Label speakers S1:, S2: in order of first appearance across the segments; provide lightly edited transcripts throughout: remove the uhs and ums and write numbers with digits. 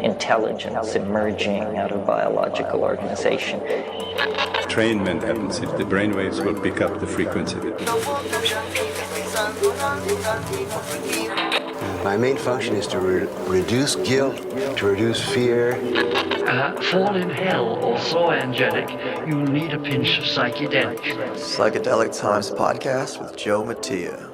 S1: intelligence emerging out of biological organization.
S2: Trainment happens if the brainwaves will pick up the frequency.
S3: My main function is to reduce guilt, to reduce fear.
S4: Fall in hell or so angelic, you'll need a pinch of psychedelic.
S5: Psychedelic Times podcast with Joe Mattia.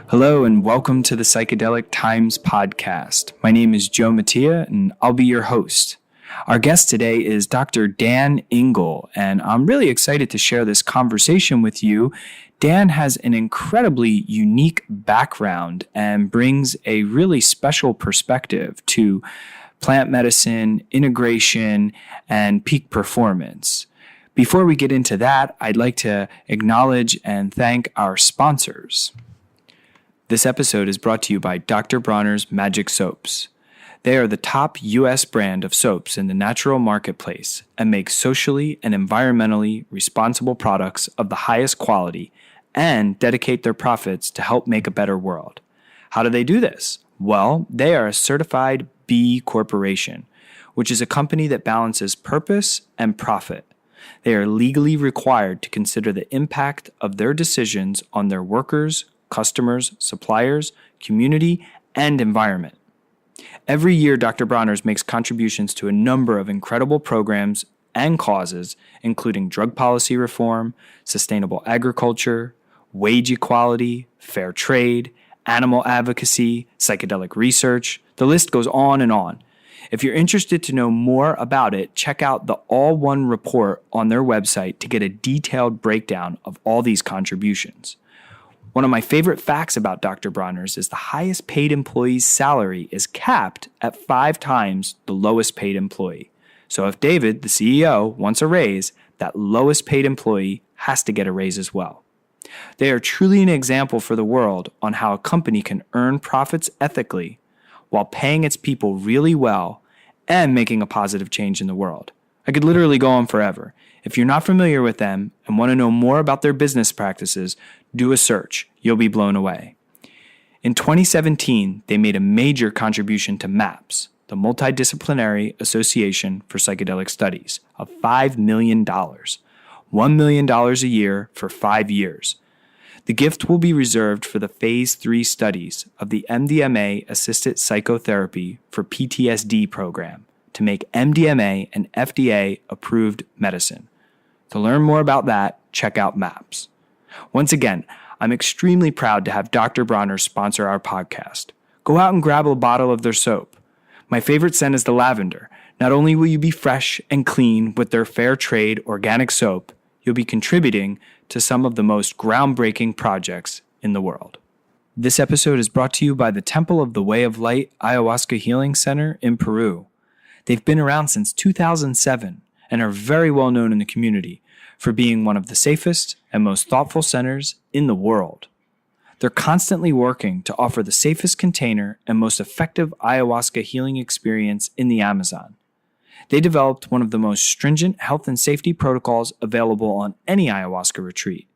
S6: Hello and welcome to the Psychedelic Times podcast. My name is Joe Mattia and I'll be your host. Our guest today is Dr. Dan Engle, and I'm really excited to share this conversation with you. Dan has an incredibly unique background and brings a really special perspective to plant medicine, integration, and peak performance. Before we get into that, I'd like to acknowledge and thank our sponsors. This episode is brought to you by Dr. Bronner's Magic Soaps. They are the top U.S. brand of soaps in the natural marketplace and make socially and environmentally responsible products of the highest quality and dedicate their profits to help make a better world. How do they do this? Well, they are a certified B Corporation, which is a company that balances purpose and profit. They are legally required to consider the impact of their decisions on their workers, customers, suppliers, community, and environment. Every year, Dr. Bronner's makes contributions to a number of incredible programs and causes, including drug policy reform, sustainable agriculture, wage equality, fair trade, animal advocacy, psychedelic research. The list goes on and on. If you're interested to know more about it, check out the All One report on their website to get a detailed breakdown of all these contributions. One of my favorite facts about Dr. Bronner's is the highest paid employee's salary is capped at 5 times the lowest paid employee. So if David, the CEO, wants a raise, that lowest paid employee has to get a raise as well. They are truly an example for the world on how a company can earn profits ethically while paying its people really well and making a positive change in the world. I could literally go on forever. If you're not familiar with them and want to know more about their business practices, do a search. You'll be blown away. In 2017, they made a major contribution to MAPS, the Multidisciplinary Association for Psychedelic Studies, of $5 million, $1 million a year for 5 years. The gift will be reserved for the Phase 3 studies of the MDMA-assisted psychotherapy for PTSD program to make MDMA an FDA-approved medicine. To learn more about that, check out MAPS. Once again, I'm extremely proud to have Dr. Bronner sponsor our podcast. Go out and grab a bottle of their soap. My favorite scent is the lavender. Not only will you be fresh and clean with their fair trade organic soap, you'll be contributing to some of the most groundbreaking projects in the world. This episode is brought to you by the Temple of the Way of Light Ayahuasca Healing Center in Peru. They've been around since 2007 and are very well known in the community for being one of the safest and most thoughtful centers in the world. They're constantly working to offer the safest container and most effective ayahuasca healing experience in the Amazon. They developed one of the most stringent health and safety protocols available on any ayahuasca retreat.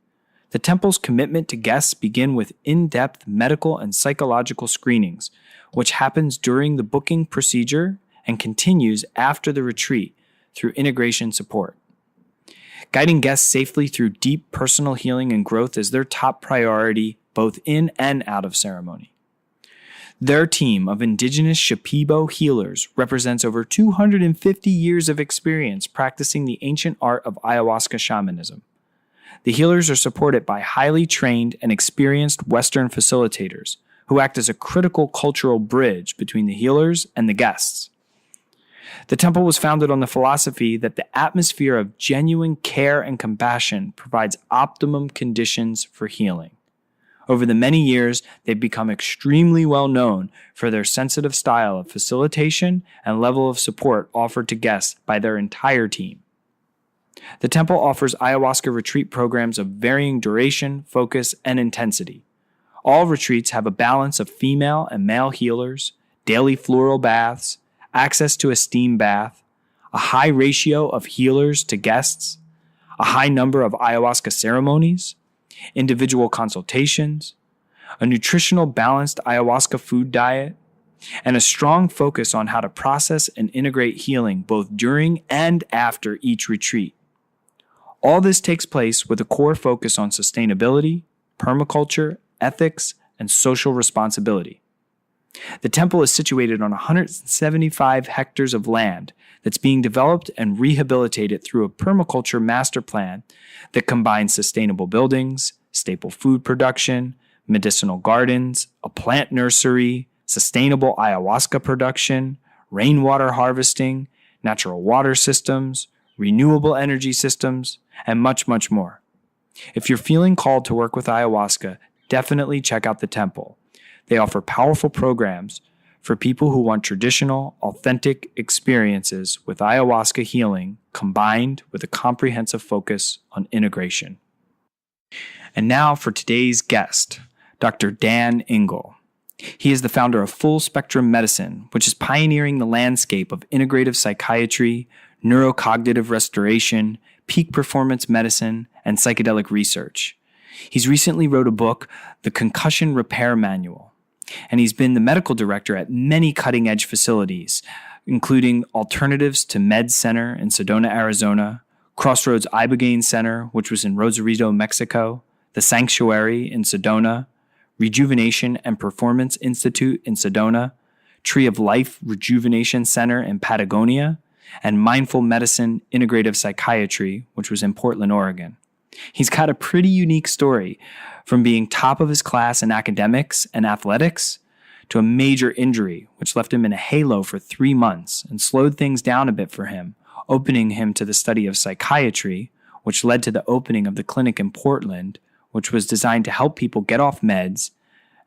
S6: The temple's commitment to guests begin with in-depth medical and psychological screenings, which happens during the booking procedure and continues after the retreat through integration support. Guiding guests safely through deep personal healing and growth is their top priority, both in and out of ceremony. Their team of indigenous Shipibo healers represents over 250 years of experience practicing the ancient art of ayahuasca shamanism. The healers are supported by highly trained and experienced Western facilitators who act as a critical cultural bridge between the healers and the guests. The temple was founded on the philosophy that the atmosphere of genuine care and compassion provides optimum conditions for healing. Over the many years, they've become extremely well known for their sensitive style of facilitation and level of support offered to guests by their entire team. The temple offers ayahuasca retreat programs of varying duration, focus, and intensity. All retreats have a balance of female and male healers, daily floral baths, access to a steam bath, a high ratio of healers to guests, a high number of ayahuasca ceremonies, individual consultations, a nutritional balanced ayahuasca food diet, and a strong focus on how to process and integrate healing both during and after each retreat. All this takes place with a core focus on sustainability, permaculture, ethics, and social responsibility. The temple is situated on 175 hectares of land that's being developed and rehabilitated through a permaculture master plan that combines sustainable buildings, staple food production, medicinal gardens, a plant nursery, sustainable ayahuasca production, rainwater harvesting, natural water systems, renewable energy systems, and much, much more. If you're feeling called to work with ayahuasca, definitely check out the temple. They offer powerful programs for people who want traditional, authentic experiences with ayahuasca healing combined with a comprehensive focus on integration. And now for today's guest, Dr. Dan Engle. He is the founder of Full Spectrum Medicine, which is pioneering the landscape of integrative psychiatry, neurocognitive restoration, peak performance medicine, and psychedelic research. He's recently wrote a book, The Concussion Repair Manual, and he's been the medical director at many cutting-edge facilities, including Alternatives to Med Center in Sedona, Arizona, Crossroads Ibogaine Center, which was in Rosarito, Mexico, the Sanctuary in Sedona, Rejuvenation and Performance Institute in Sedona, Tree of Life Rejuvenation Center in Patagonia, and Mindful Medicine Integrative Psychiatry, which was in Portland, Oregon. He's got a pretty unique story, from being top of his class in academics and athletics to a major injury, which left him in a halo for 3 months and slowed things down a bit for him, opening him to the study of psychiatry, which led to the opening of the clinic in Portland, which was designed to help people get off meds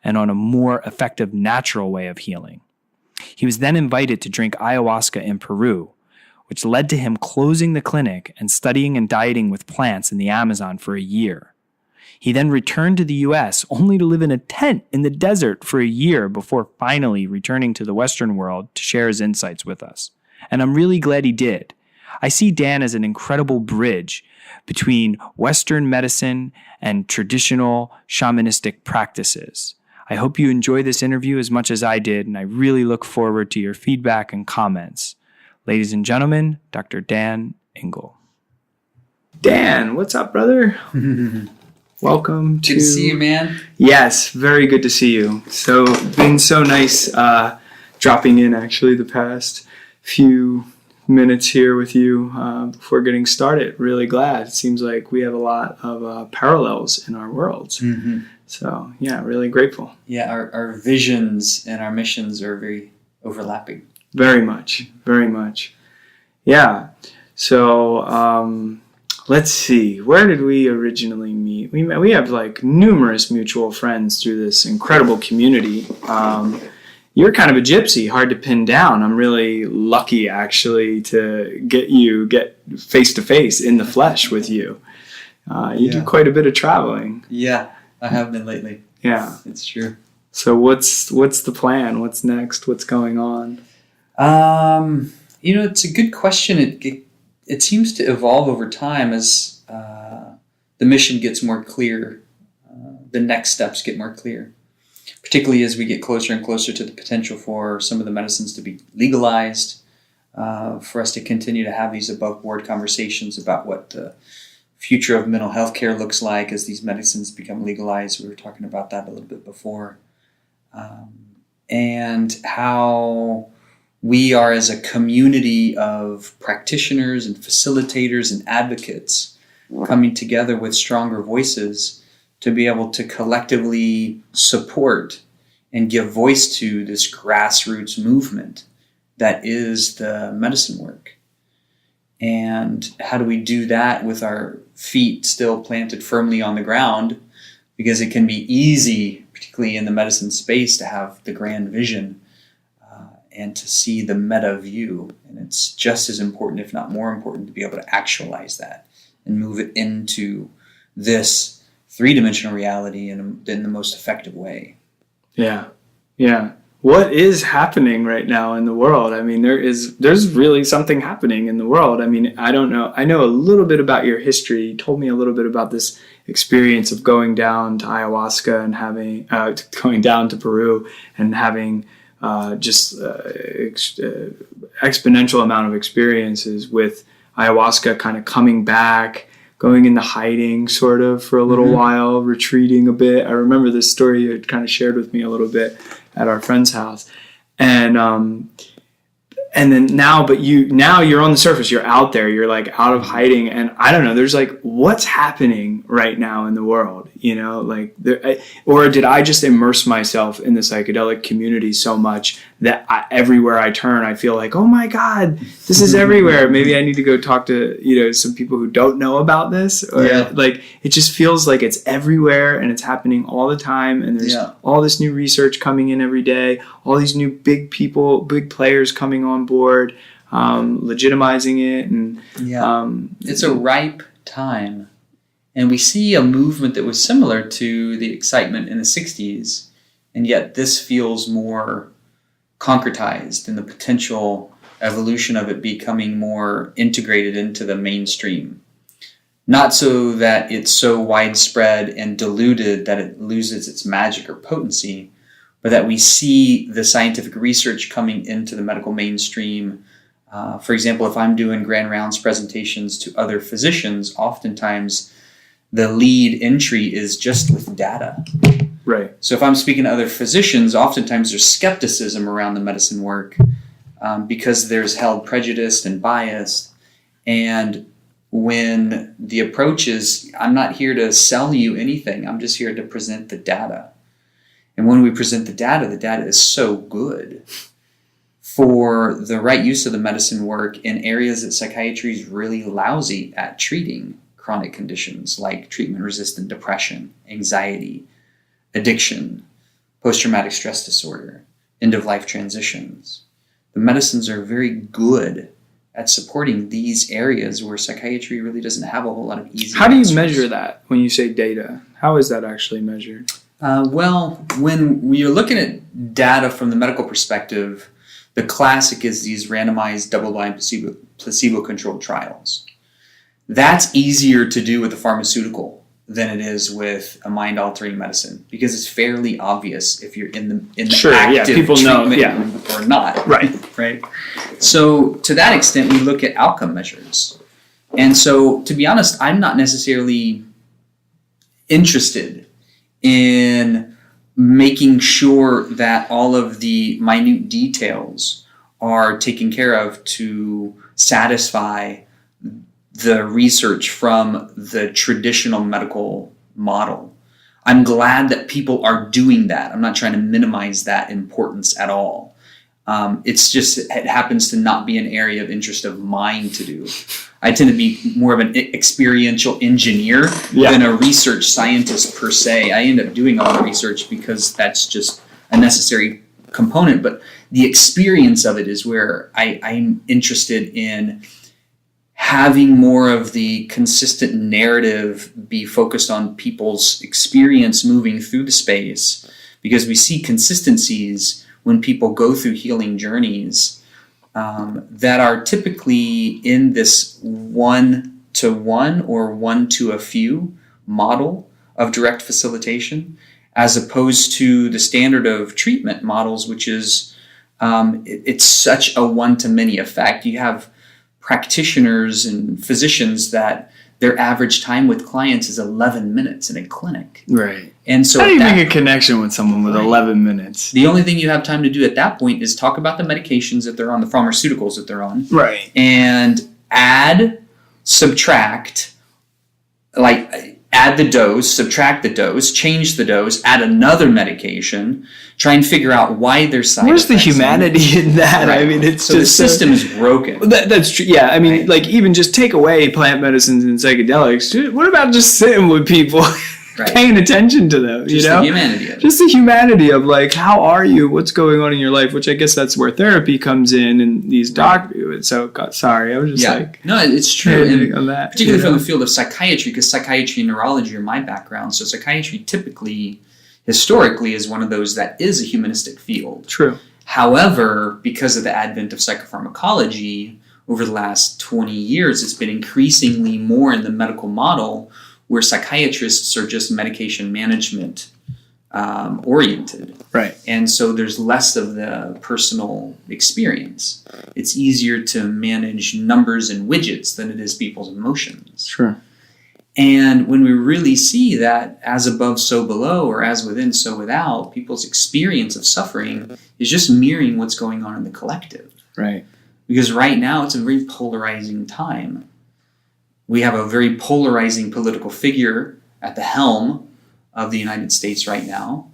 S6: and on a more effective natural way of healing. He was then invited to drink ayahuasca in Peru, which led to him closing the clinic and studying and dieting with plants in the Amazon for a year. He then returned to the U.S. only to live in a tent in the desert for a year before finally returning to the Western world to share his insights with us. And I'm really glad he did. I see Dan as an incredible bridge between Western medicine and traditional shamanistic practices. I hope you enjoy this interview as much as I did, and I really look forward to your feedback and comments. Ladies and gentlemen, Dr. Dan Engle. Dan, what's up, brother? Welcome
S7: Good to see you, man.
S6: Yes, very good to see you. So, been so nice dropping in, actually, the past few minutes here with you before getting started. Really glad. It seems like we have a lot of parallels in our worlds. Mm-hmm. So, yeah, really grateful.
S7: Yeah, our visions and our missions are very overlapping.
S6: Very much, very much. Yeah. So, let's see. Where did we originally meet? We have like numerous mutual friends through this incredible community. You're kind of a gypsy, hard to pin down. I'm really lucky, actually, to get face to face in the flesh with you. You do quite a bit of traveling.
S7: Yeah, I have been lately.
S6: Yeah,
S7: it's true.
S6: So what's the plan? What's next? What's going on?
S7: It's a good question. It seems to evolve over time as the mission gets more clear. The next steps get more clear, particularly as we get closer and closer to the potential for some of the medicines to be legalized, for us to continue to have these above-board conversations about what the future of mental health care looks like as these medicines become legalized. We were talking about that a little bit before. And how we are, as a community of practitioners and facilitators and advocates, coming together with stronger voices to be able to collectively support and give voice to this grassroots movement that is the medicine work. And how do we do that with our feet still planted firmly on the ground? Because it can be easy, particularly in the medicine space, to have the grand vision and to see the meta view. And it's just as important, if not more important, to be able to actualize that and move it into this three-dimensional reality in the most effective way.
S6: Yeah. What is happening right now in the world? I mean, there's really something happening in the world. I mean, I don't know. I know a little bit about your history. You told me a little bit about this experience of going down to ayahuasca and going down to Peru and having exponential amount of experiences with ayahuasca kind of coming back, going into hiding sort of for a little while, retreating a bit. I remember this story you had kind of shared with me a little bit at our friend's house. And then now you're on the surface, you're out there, you're like out of hiding. And I don't know, there's like, what's happening right now in the world? Or did I just immerse myself in the psychedelic community so much that everywhere I turn, I feel like, oh my God, this is everywhere. Maybe I need to go talk to, some people who don't know about this. Or like, it just feels like it's everywhere and it's happening all the time. And there's all this new research coming in every day, all these new big players coming on board, legitimizing it. And
S7: it's a ripe time. And we see a movement that was similar to the excitement in the 60s, and yet this feels more concretized in the potential evolution of it becoming more integrated into the mainstream. Not so that it's so widespread and diluted that it loses its magic or potency, but that we see the scientific research coming into the medical mainstream. For example, if I'm doing grand rounds presentations to other physicians, oftentimes the lead entry is just with data.
S6: Right.
S7: So if I'm speaking to other physicians, oftentimes there's skepticism around the medicine work because there's held prejudice and bias. And when the approach is, I'm not here to sell you anything, I'm just here to present the data. And when we present the data is so good for the right use of the medicine work in areas that psychiatry is really lousy at treating chronic conditions like treatment-resistant depression, anxiety, addiction, post-traumatic stress disorder, end-of-life transitions. The medicines are very good at supporting these areas where psychiatry really doesn't have a whole lot of easy
S6: How do you
S7: answers.
S6: measure that when you say data? How is that actually measured?
S7: Well, when you're looking at data from the medical perspective, the classic is these randomized double-blind placebo-controlled trials. That's easier to do with a pharmaceutical than it is with a mind-altering medicine because it's fairly obvious if you're in the active
S6: people
S7: treatment
S6: know,
S7: or not.
S6: Right.
S7: So to that extent, we look at outcome measures. And so, to be honest, I'm not necessarily interested in making sure that all of the minute details are taken care of to satisfy the research from the traditional medical model. I'm glad that people are doing that. I'm not trying to minimize that importance at all. It's just, it happens to not be an area of interest of mine to do. I tend to be more of an experiential engineer than a research scientist per se. I end up doing all the research because that's just a necessary component, but the experience of it is where I'm interested in having more of the consistent narrative be focused on people's experience moving through the space, because we see consistencies when people go through healing journeys that are typically in this 1-to-1 or 1-to-a-few model of direct facilitation, as opposed to the standard of treatment models, which is it's such a one-to-many effect. You have practitioners and physicians that their average time with clients is 11 minutes in a clinic.
S6: Right.
S7: And so
S6: how do you make a connection with someone with 11 minutes?
S7: The only thing you have time to do at that point is talk about the medications that they're on, the pharmaceuticals that they're on.
S6: Right.
S7: And add, subtract, add the dose, subtract the dose, change the dose, add another medication, try and figure out why there's side
S6: Where's the
S7: effects.
S6: humanity in that?
S7: Right.
S6: I mean, it's
S7: so
S6: just
S7: the system is broken.
S6: That's true. Yeah, I mean, even just take away plant medicines and psychedelics. What about just sitting with people, paying attention to them?
S7: Just the humanity of it.
S6: Just the humanity of how are you? What's going on in your life? Which I guess that's where therapy comes in, and these doctors. So sorry, I was just
S7: no, it's true, and
S6: on that,
S7: particularly from the field of psychiatry, because psychiatry and neurology are my background. So psychiatry typically, historically, is one of those that is a humanistic field.
S6: True.
S7: However, because of the advent of psychopharmacology over the last 20 years, it's been increasingly more in the medical model, where psychiatrists are just medication management oriented.
S6: Right.
S7: And so there's less of the personal experience. It's easier to manage numbers and widgets than it is people's emotions.
S6: Sure.
S7: And when we really see that as above, so below, or as within, so without, people's experience of suffering is just mirroring what's going on in the collective.
S6: Right.
S7: Because right now it's a very polarizing time. We have a very polarizing political figure at the helm of the United States right now.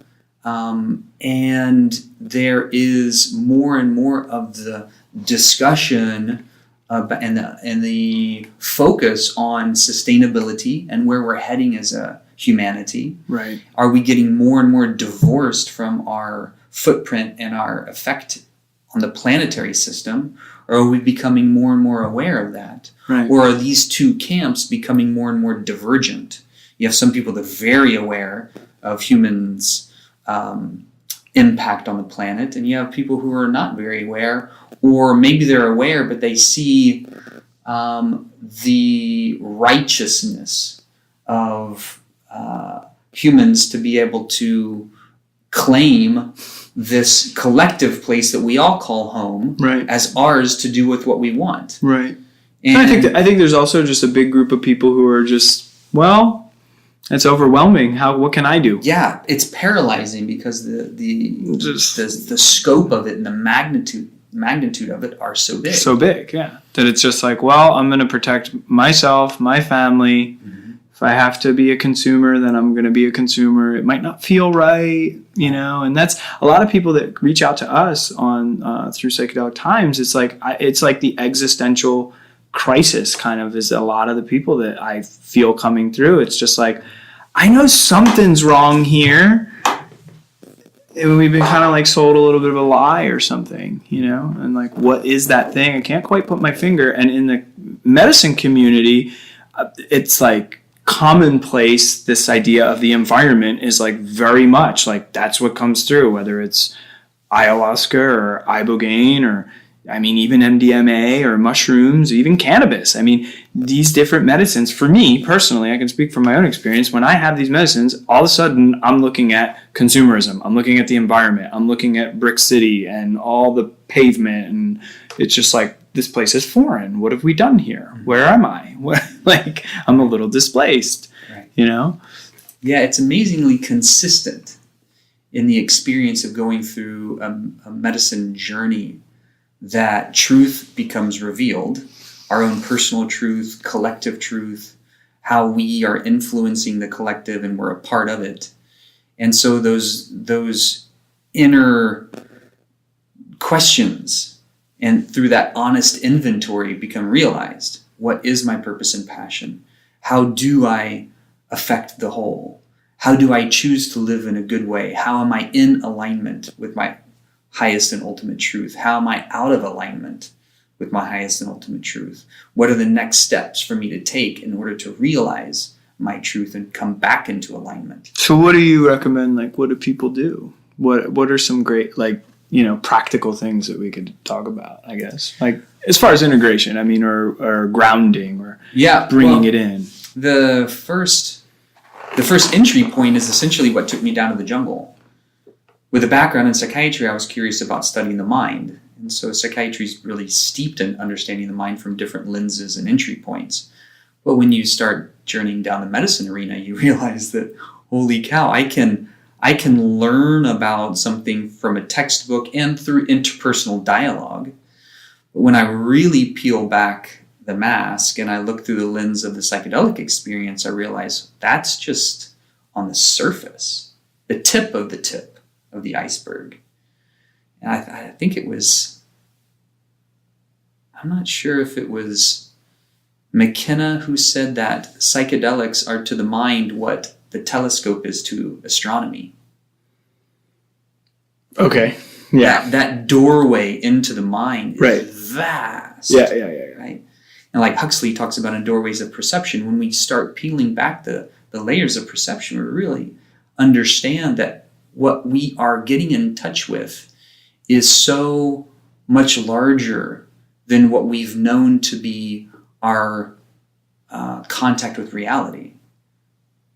S7: And there is more and more of the discussion and the focus on sustainability and where we're heading as a humanity.
S6: Right.
S7: Are we getting more and more divorced from our footprint and our effect on the planetary system? Or are we becoming more and more aware of that?
S6: Right.
S7: Or are these two camps becoming more and more divergent? You have some people that are very aware of humans' impact on the planet, and you have people who are not very aware, or maybe they're aware, but they see the righteousness of humans to be able to claim this collective place that we all call home as ours to do with what we want.
S6: Right.
S7: And
S6: I think there's also just a big group of people who are just, well, it's overwhelming. What can I do?
S7: Yeah, it's paralyzing because the scope of it and the magnitude of it are so big.
S6: So big, yeah. That it's just like, well, I'm going to protect myself, my family. Mm-hmm. If I have to be a consumer, then I'm going to be a consumer. It might not feel right, and that's a lot of people that reach out to us on through Psychedelic Times. It's like the existential crisis kind of is a lot of the people that I feel coming through. It's just like, I know something's wrong here. And we've been kind of like sold a little bit of a lie or something, and like, what is that thing? I can't quite put my finger. And in the medicine community, it's like commonplace. This idea of the environment is like very much like that's what comes through, whether it's ayahuasca or ibogaine or even MDMA or mushrooms, even cannabis. These different medicines, for me personally, I can speak from my own experience. When I have these medicines, all of a sudden I'm looking at consumerism. I'm looking at the environment. I'm looking at Brick City and all the pavement. And it's just like, this place is foreign. What have we done here? Where am I? I'm a little displaced,
S7: Right.
S6: Yeah,
S7: it's amazingly consistent in the experience of going through a medicine journey that truth becomes revealed, our own personal truth, collective truth, how we are influencing the collective and we're a part of it. And so those inner questions and through that honest inventory become realized. What is my purpose and passion? How do I affect the whole? How do I choose to live in a good way? How am I in alignment with my highest and ultimate truth? How am I out of alignment with my highest and ultimate truth? What are the next steps for me to take in order to realize my truth and come back into alignment? So
S6: what do you recommend? Like, what do people do? What are some great, practical things that we could talk about, I guess? Like, as far as integration, or grounding or bringing it in.
S7: The first entry point is essentially what took me down to the jungle. With a background in psychiatry, I was curious about studying the mind. And so psychiatry is really steeped in understanding the mind from different lenses and entry points. But when you start journeying down the medicine arena, you realize that, holy cow, I can learn about something from a textbook and through interpersonal dialogue. But when I really peel back the mask and I look through the lens of the psychedelic experience, I realize that's just on the surface, the tip of the iceberg. And I think it was, I'm not sure if it was McKenna who said that psychedelics are to the mind what the telescope is to astronomy.
S6: Okay. Yeah.
S7: That doorway into the mind is vast.
S6: Yeah.
S7: Right? And like Huxley talks about in Doorways of Perception, when we start peeling back the layers of perception, we really understand that what we are getting in touch with is so much larger than what we've known to be our contact with reality.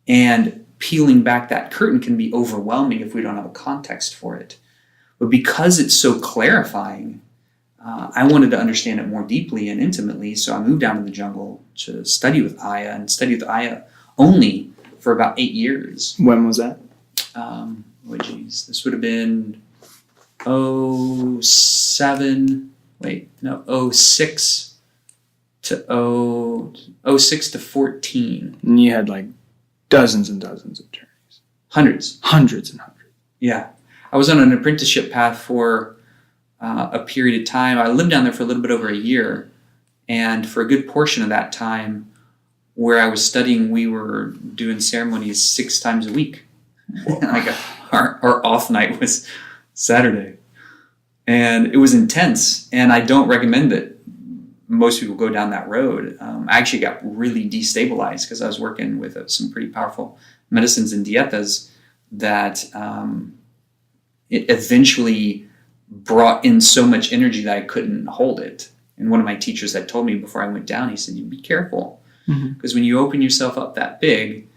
S7: And peeling back that curtain can be overwhelming if we don't have a context for it. But because it's so clarifying, I wanted to understand it more deeply and intimately, so I moved down to the jungle to study with Aya, and studied with Aya only for about 8 years.
S6: When was that?
S7: This would have been 06 to 14.
S6: And you had like dozens and dozens of journeys.
S7: Hundreds
S6: and hundreds.
S7: Yeah. I was on an apprenticeship path for a period of time. I lived down there for a little bit over a year. And for a good portion of that time where I was studying, we were doing ceremonies 6 times a week. Like our off night was Saturday. And it was intense. And I don't recommend that most people go down that road. I actually got really destabilized because I was working with some pretty powerful medicines and dietas that it eventually brought in so much energy that I couldn't hold it. And one of my teachers had told me before I went down, he said, you be careful, because when you open yourself up that big,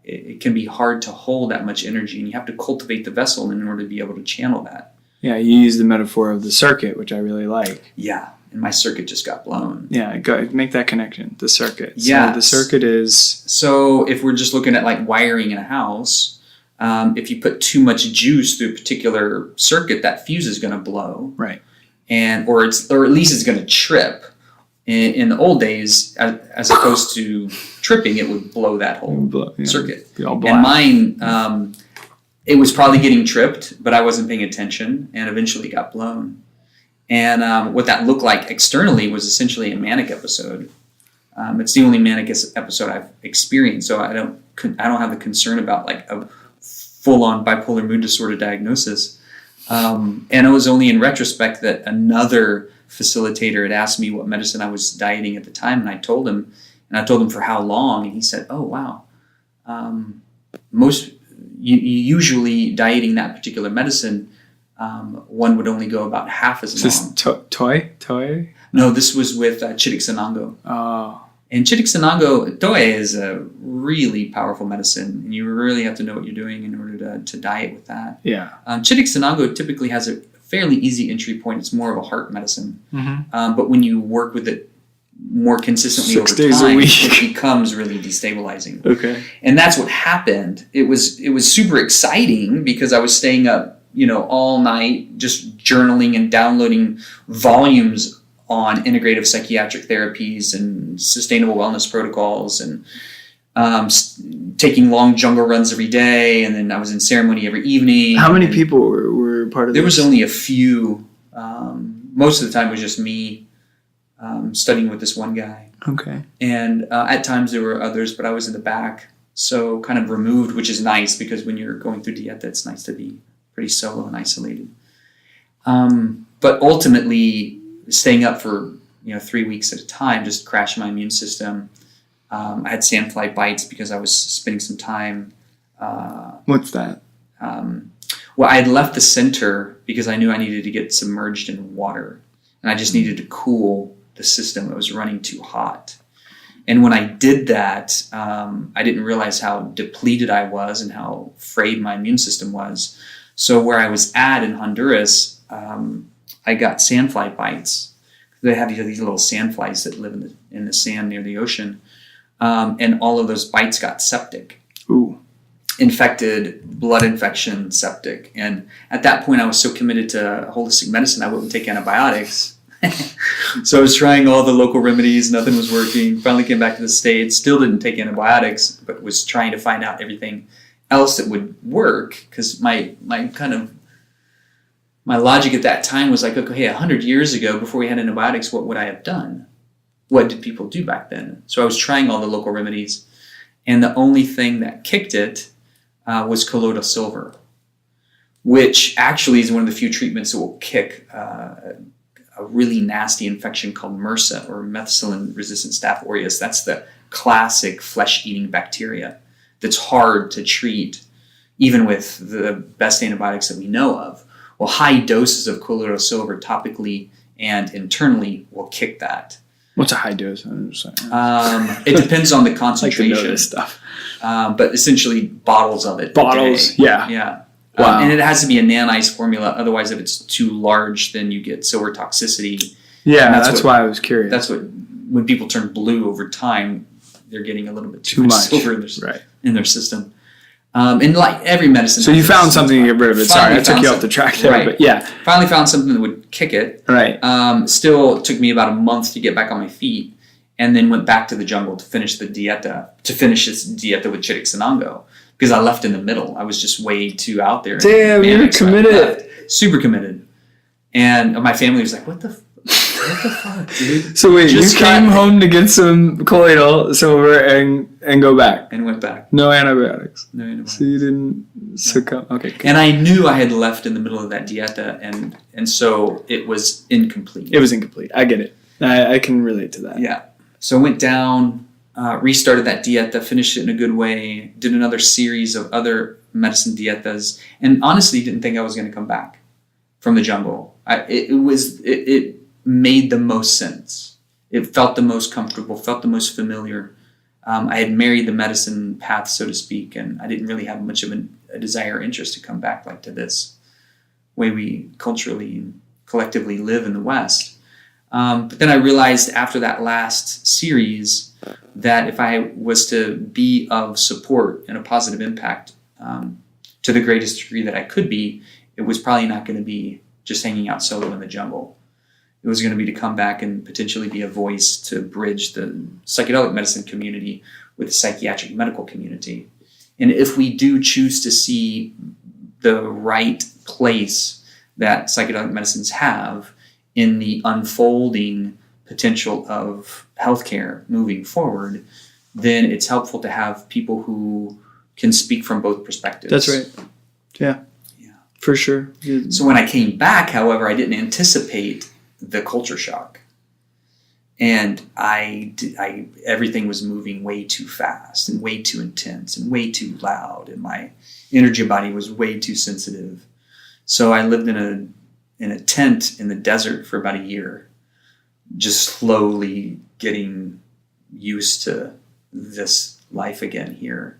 S7: it can be hard to hold that much energy, and you have to cultivate the vessel in order to be able to channel that.
S6: Yeah, you use the metaphor of the circuit, which I really like.
S7: Yeah, and my circuit just got blown.
S6: Yeah, make that connection, the circuit.
S7: Yeah.
S6: So the circuit is...
S7: So if we're just looking at like wiring in a house, if you put too much juice through a particular circuit, that fuse is going to blow.
S6: Right.
S7: Or at least it's going to trip. In the old days, as opposed to tripping, it would blow that whole circuit.
S6: Be all black.
S7: And mine, it was probably getting tripped, but I wasn't paying attention, and eventually got blown. And what that looked like externally was essentially a manic episode. It's the only manic episode I've experienced, so I don't have the concern about like a full-on bipolar mood disorder diagnosis. And it was only in retrospect that another facilitator had asked me what medicine I was dieting at the time, and I told him for how long, and he said, "Oh wow, usually dieting that particular medicine, one would only go about half as long."
S6: Is this Toy?
S7: No, this was with Chittiksanango.
S6: Oh.
S7: And Chittiksanango Toy is a really powerful medicine, and you really have to know what you're doing in order to diet with that.
S6: Yeah.
S7: Chittiksanango typically has a fairly easy entry point. It's more of a heart medicine. But when you work with it more consistently
S6: 6
S7: over
S6: days
S7: time,
S6: a week,
S7: it becomes really destabilizing.
S6: Okay.
S7: And that's what happened. It was super exciting because I was staying up, all night just journaling and downloading volumes on integrative psychiatric therapies and sustainable wellness protocols, and taking long jungle runs every day, and then I was in ceremony every evening.
S6: How many people were part of
S7: There
S6: this?
S7: was only a few. Most of the time it was just me studying with this one guy.
S6: Okay.
S7: And at times there were others, but I was in the back, so kind of removed, which is nice because when you're going through dieta, it's nice to be pretty solo and isolated. But ultimately, staying up for 3 weeks at a time just crashed my immune system. I had sandfly bites because I was spending some time.
S6: What's that?
S7: Well, I had left the center because I knew I needed to get submerged in water, and I just needed to cool the system. It was running too hot. And when I did that, I didn't realize how depleted I was and how frayed my immune system was. So where I was at in Honduras, I got sandfly bites. They have these little sandflies that live in the sand near the ocean. And all of those bites got septic.
S6: Ooh.
S7: Infected, blood infection, septic. And at that point, I was so committed to holistic medicine, I wouldn't take antibiotics. So I was trying all the local remedies. Nothing was working. Finally came back to the States. Still didn't take antibiotics, but was trying to find out everything else that would work. Because my logic at that time was like, okay, 100 years ago, before we had antibiotics, what would I have done? What did people do back then? So I was trying all the local remedies, and the only thing that kicked it was colloidal silver, which actually is one of the few treatments that will kick a really nasty infection called MRSA, or methicillin-resistant Staph aureus. That's the classic flesh-eating bacteria that's hard to treat, even with the best antibiotics that we know of. Well, high doses of colloidal silver topically and internally will kick that.
S6: What's a high dose? I'm just saying.
S7: It depends on the
S6: I like to
S7: concentration.
S6: know this stuff.
S7: But essentially bottles of it.
S6: Bottles,
S7: a day.
S6: yeah.
S7: Yeah.
S6: Wow.
S7: And it has to be a nanice formula. Otherwise, if it's too large, then you get silver toxicity.
S6: Yeah,
S7: And
S6: that's why I was curious.
S7: That's what, when people turn blue over time, they're getting a little bit too much silver in their system. And like every medicine.
S6: So you found something to get rid of it. Sorry, I took you off the track there.
S7: Right.
S6: But yeah.
S7: Finally found something that would kick it.
S6: Right.
S7: Still took me about a month to get back on my feet. And then went back to the jungle to finish this dieta with Chittiksanango. Because I left in the middle. I was just way too out there.
S6: Damn, you're committed.
S7: Super committed. And my family was like, what the fuck, dude?
S6: So wait, you came home to get some colloidal silver and go back.
S7: And went back.
S6: No antibiotics.
S7: No antibiotics.
S6: So you didn't succumb. Okay. Good.
S7: And I knew I had left in the middle of that dieta, and so it was incomplete.
S6: It was incomplete. I get it. I can relate to that.
S7: Yeah. So I went down, restarted that dieta, finished it in a good way, did another series of other medicine dietas, and honestly didn't think I was going to come back from the jungle. It made the most sense. It felt the most comfortable, felt the most familiar. I had married the medicine path, so to speak, and I didn't really have much of a desire or interest to come back like to this way we culturally and collectively live in the West. But then I realized after that last series that if I was to be of support and a positive impact to the greatest degree that I could be, it was probably not going to be just hanging out solo in the jungle. It was going to be to come back and potentially be a voice to bridge the psychedelic medicine community with the psychiatric medical community. And if we do choose to see the right place that psychedelic medicines have in the unfolding potential of healthcare moving forward, then it's helpful to have people who can speak from both perspectives.
S6: That's right. Yeah. For sure.
S7: So when I came back, however, I didn't anticipate the culture shock. And everything was moving way too fast and way too intense and way too loud. And my energy body was way too sensitive. So I lived in a tent in the desert for about a year, just slowly getting used to this life again here.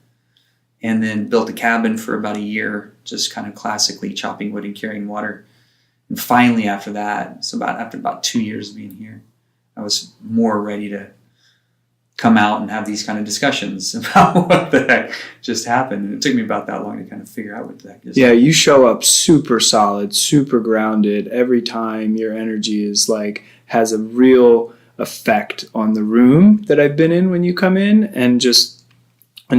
S7: And then built a cabin for about a year, just kind of classically chopping wood and carrying water. And finally after that, after about 2 years of being here, I was more ready to come out and have these kind of discussions about what the heck just happened. And it took me about that long to kind of figure out what the heck just happened.
S6: You show up super solid, super grounded. Every time your energy is has a real effect on the room that I've been in when you come in, and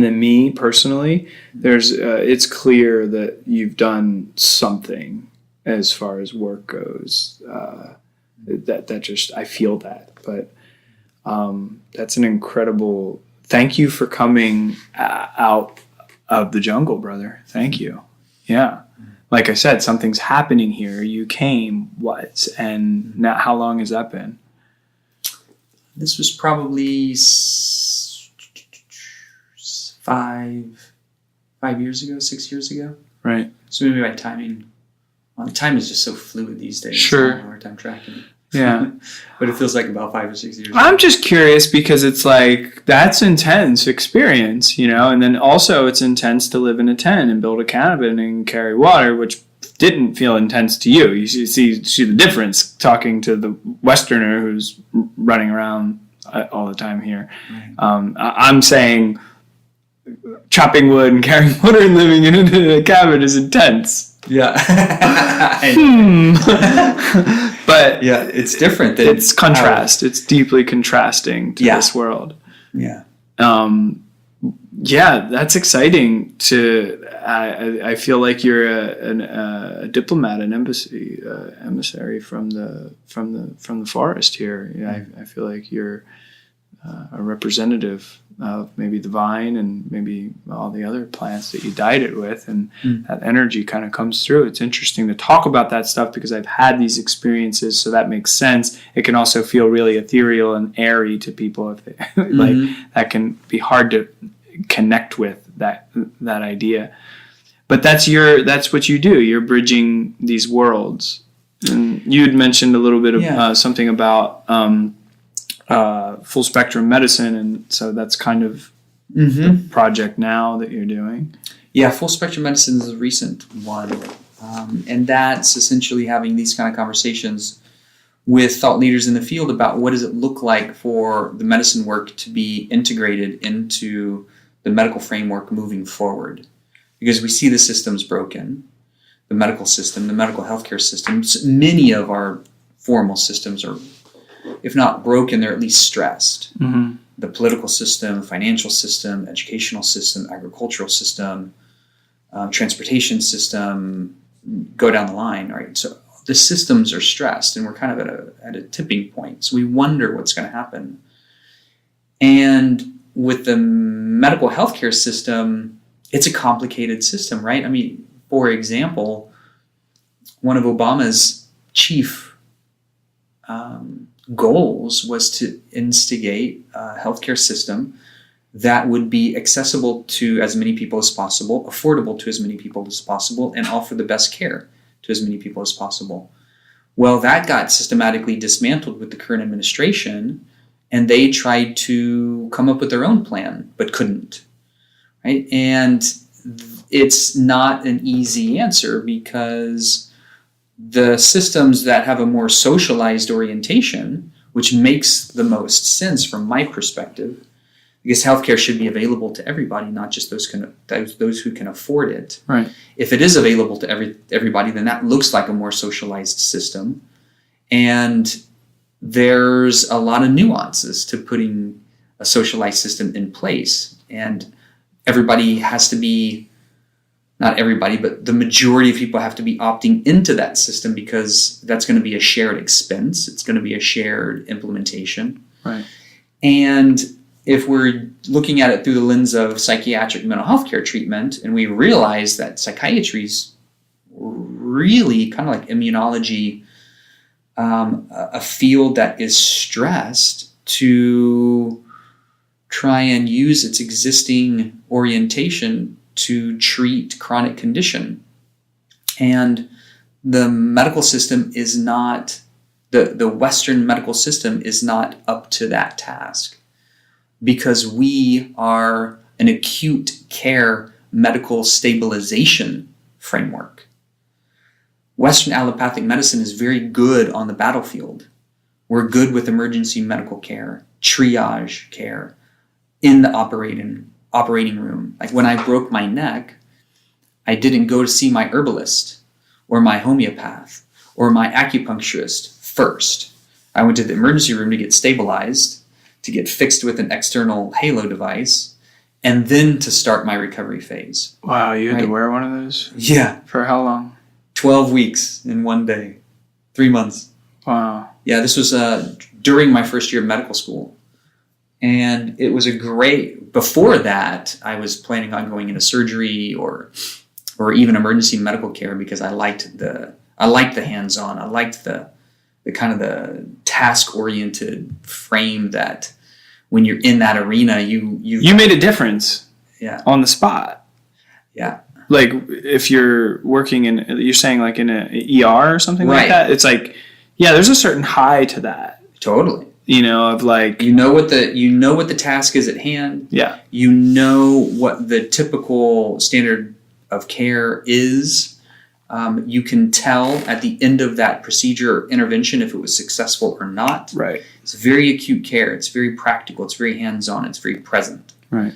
S6: then me personally, it's clear that you've done something as far as work goes. I feel that, but that's an incredible. Thank you for coming out of the jungle, brother. Thank you. Yeah, like I said, something's happening here. You came, and now how long has that been?
S7: This was probably 5 years ago, 6 years ago.
S6: Right.
S7: So maybe my timing. Time is just so fluid these days.
S6: Sure.
S7: I have a hard time tracking it.
S6: Yeah.
S7: But it feels like about 5 or 6 years.
S6: I'm just curious because it's that's intense experience, and then also it's intense to live in a tent and build a cabin and carry water, which didn't feel intense to you. You see the difference talking to the Westerner who's running around all the time here. Right. I'm saying chopping wood and carrying water and living in a cabin is intense.
S7: Yeah.
S6: But
S7: yeah, it's different.
S6: It's contrast. It's deeply contrasting to this world.
S7: Yeah.
S6: Yeah, that's exciting. I feel like you're a diplomat, an emissary from the forest here. Yeah, I feel like you're a representative of maybe the vine and maybe all the other plants that you dyed it with, and that energy kind of comes through. It's interesting to talk about that stuff because I've had these experiences, so that makes sense. It can also feel really ethereal and airy to people if they, that can be hard to connect with that idea. But that's what you do. You're bridging these worlds. And you had mentioned a little bit of something about full spectrum medicine, and so that's kind of
S7: Mm-hmm.
S6: the project now that you're doing.
S7: Yeah, full spectrum medicine is a recent one. And that's essentially having these kind of conversations with thought leaders in the field about what does it look like for the medicine work to be integrated into the medical framework moving forward. Because we see the system's broken, the medical system, the medical healthcare system. Many of our formal systems are, if not broken, they're at least stressed.
S6: Mm-hmm.
S7: The political system, financial system, educational system, agricultural system, transportation system, go down the line, right? So the systems are stressed, and we're kind of at a tipping point. So we wonder what's going to happen. And with the medical healthcare system, it's a complicated system, right? I mean, for example, one of Obama's chief goals was to instigate a healthcare system that would be accessible to as many people as possible, affordable to as many people as possible, and offer the best care to as many people as possible. Well, that got systematically dismantled with the current administration, and they tried to come up with their own plan, but couldn't, right? And it's not an easy answer, because the systems that have a more socialized orientation, which makes the most sense from my perspective, because healthcare should be available to everybody, not just those who can afford it.
S6: Right.
S7: If it is available to everybody, then that looks like a more socialized system. And there's a lot of nuances to putting a socialized system in place. And everybody has to be, not everybody, but the majority of people have to be opting into that system, because that's going to be a shared expense. It's going to be a shared implementation.
S6: Right.
S7: And if we're looking at it through the lens of psychiatric mental health care treatment, and we realize that psychiatry is really kind of like immunology, a field that is stressed to try and use its existing orientation to treat chronic condition. And the medical system is not, the Western medical system is not up to that task, because we are an acute care medical stabilization framework. Western allopathic medicine is very good on the battlefield. We're good with emergency medical care, triage care, in the operating room. Like when I broke my neck, I didn't go to see my herbalist or my homeopath or my acupuncturist first. I went to the emergency room to get stabilized, to get fixed with an external halo device, and then to start my recovery phase.
S6: Wow, you had
S7: Right.
S6: to wear one of those?
S7: Yeah.
S6: For how long?
S7: 12 weeks in one day. 3 months.
S6: Wow.
S7: Yeah, this was during my first year of medical school. And it was before that, I was planning on going into surgery or even emergency medical care, because I liked the hands-on. I liked the kind of the task-oriented frame that when you're in that arena, you
S6: made a difference.
S7: Yeah.
S6: On the spot.
S7: Yeah.
S6: Like if you're working you're saying like in an ER or something
S7: Right.
S6: like that, it's like, yeah, there's a certain high to that.
S7: Totally.
S6: Of like,
S7: You know what the task is at hand.
S6: yeah.
S7: You know what the typical standard of care is. You can tell at the end of that procedure or intervention if it was successful or not.
S6: Right.
S7: It's very acute care. It's very practical. It's very hands-on. It's very present.
S6: Right.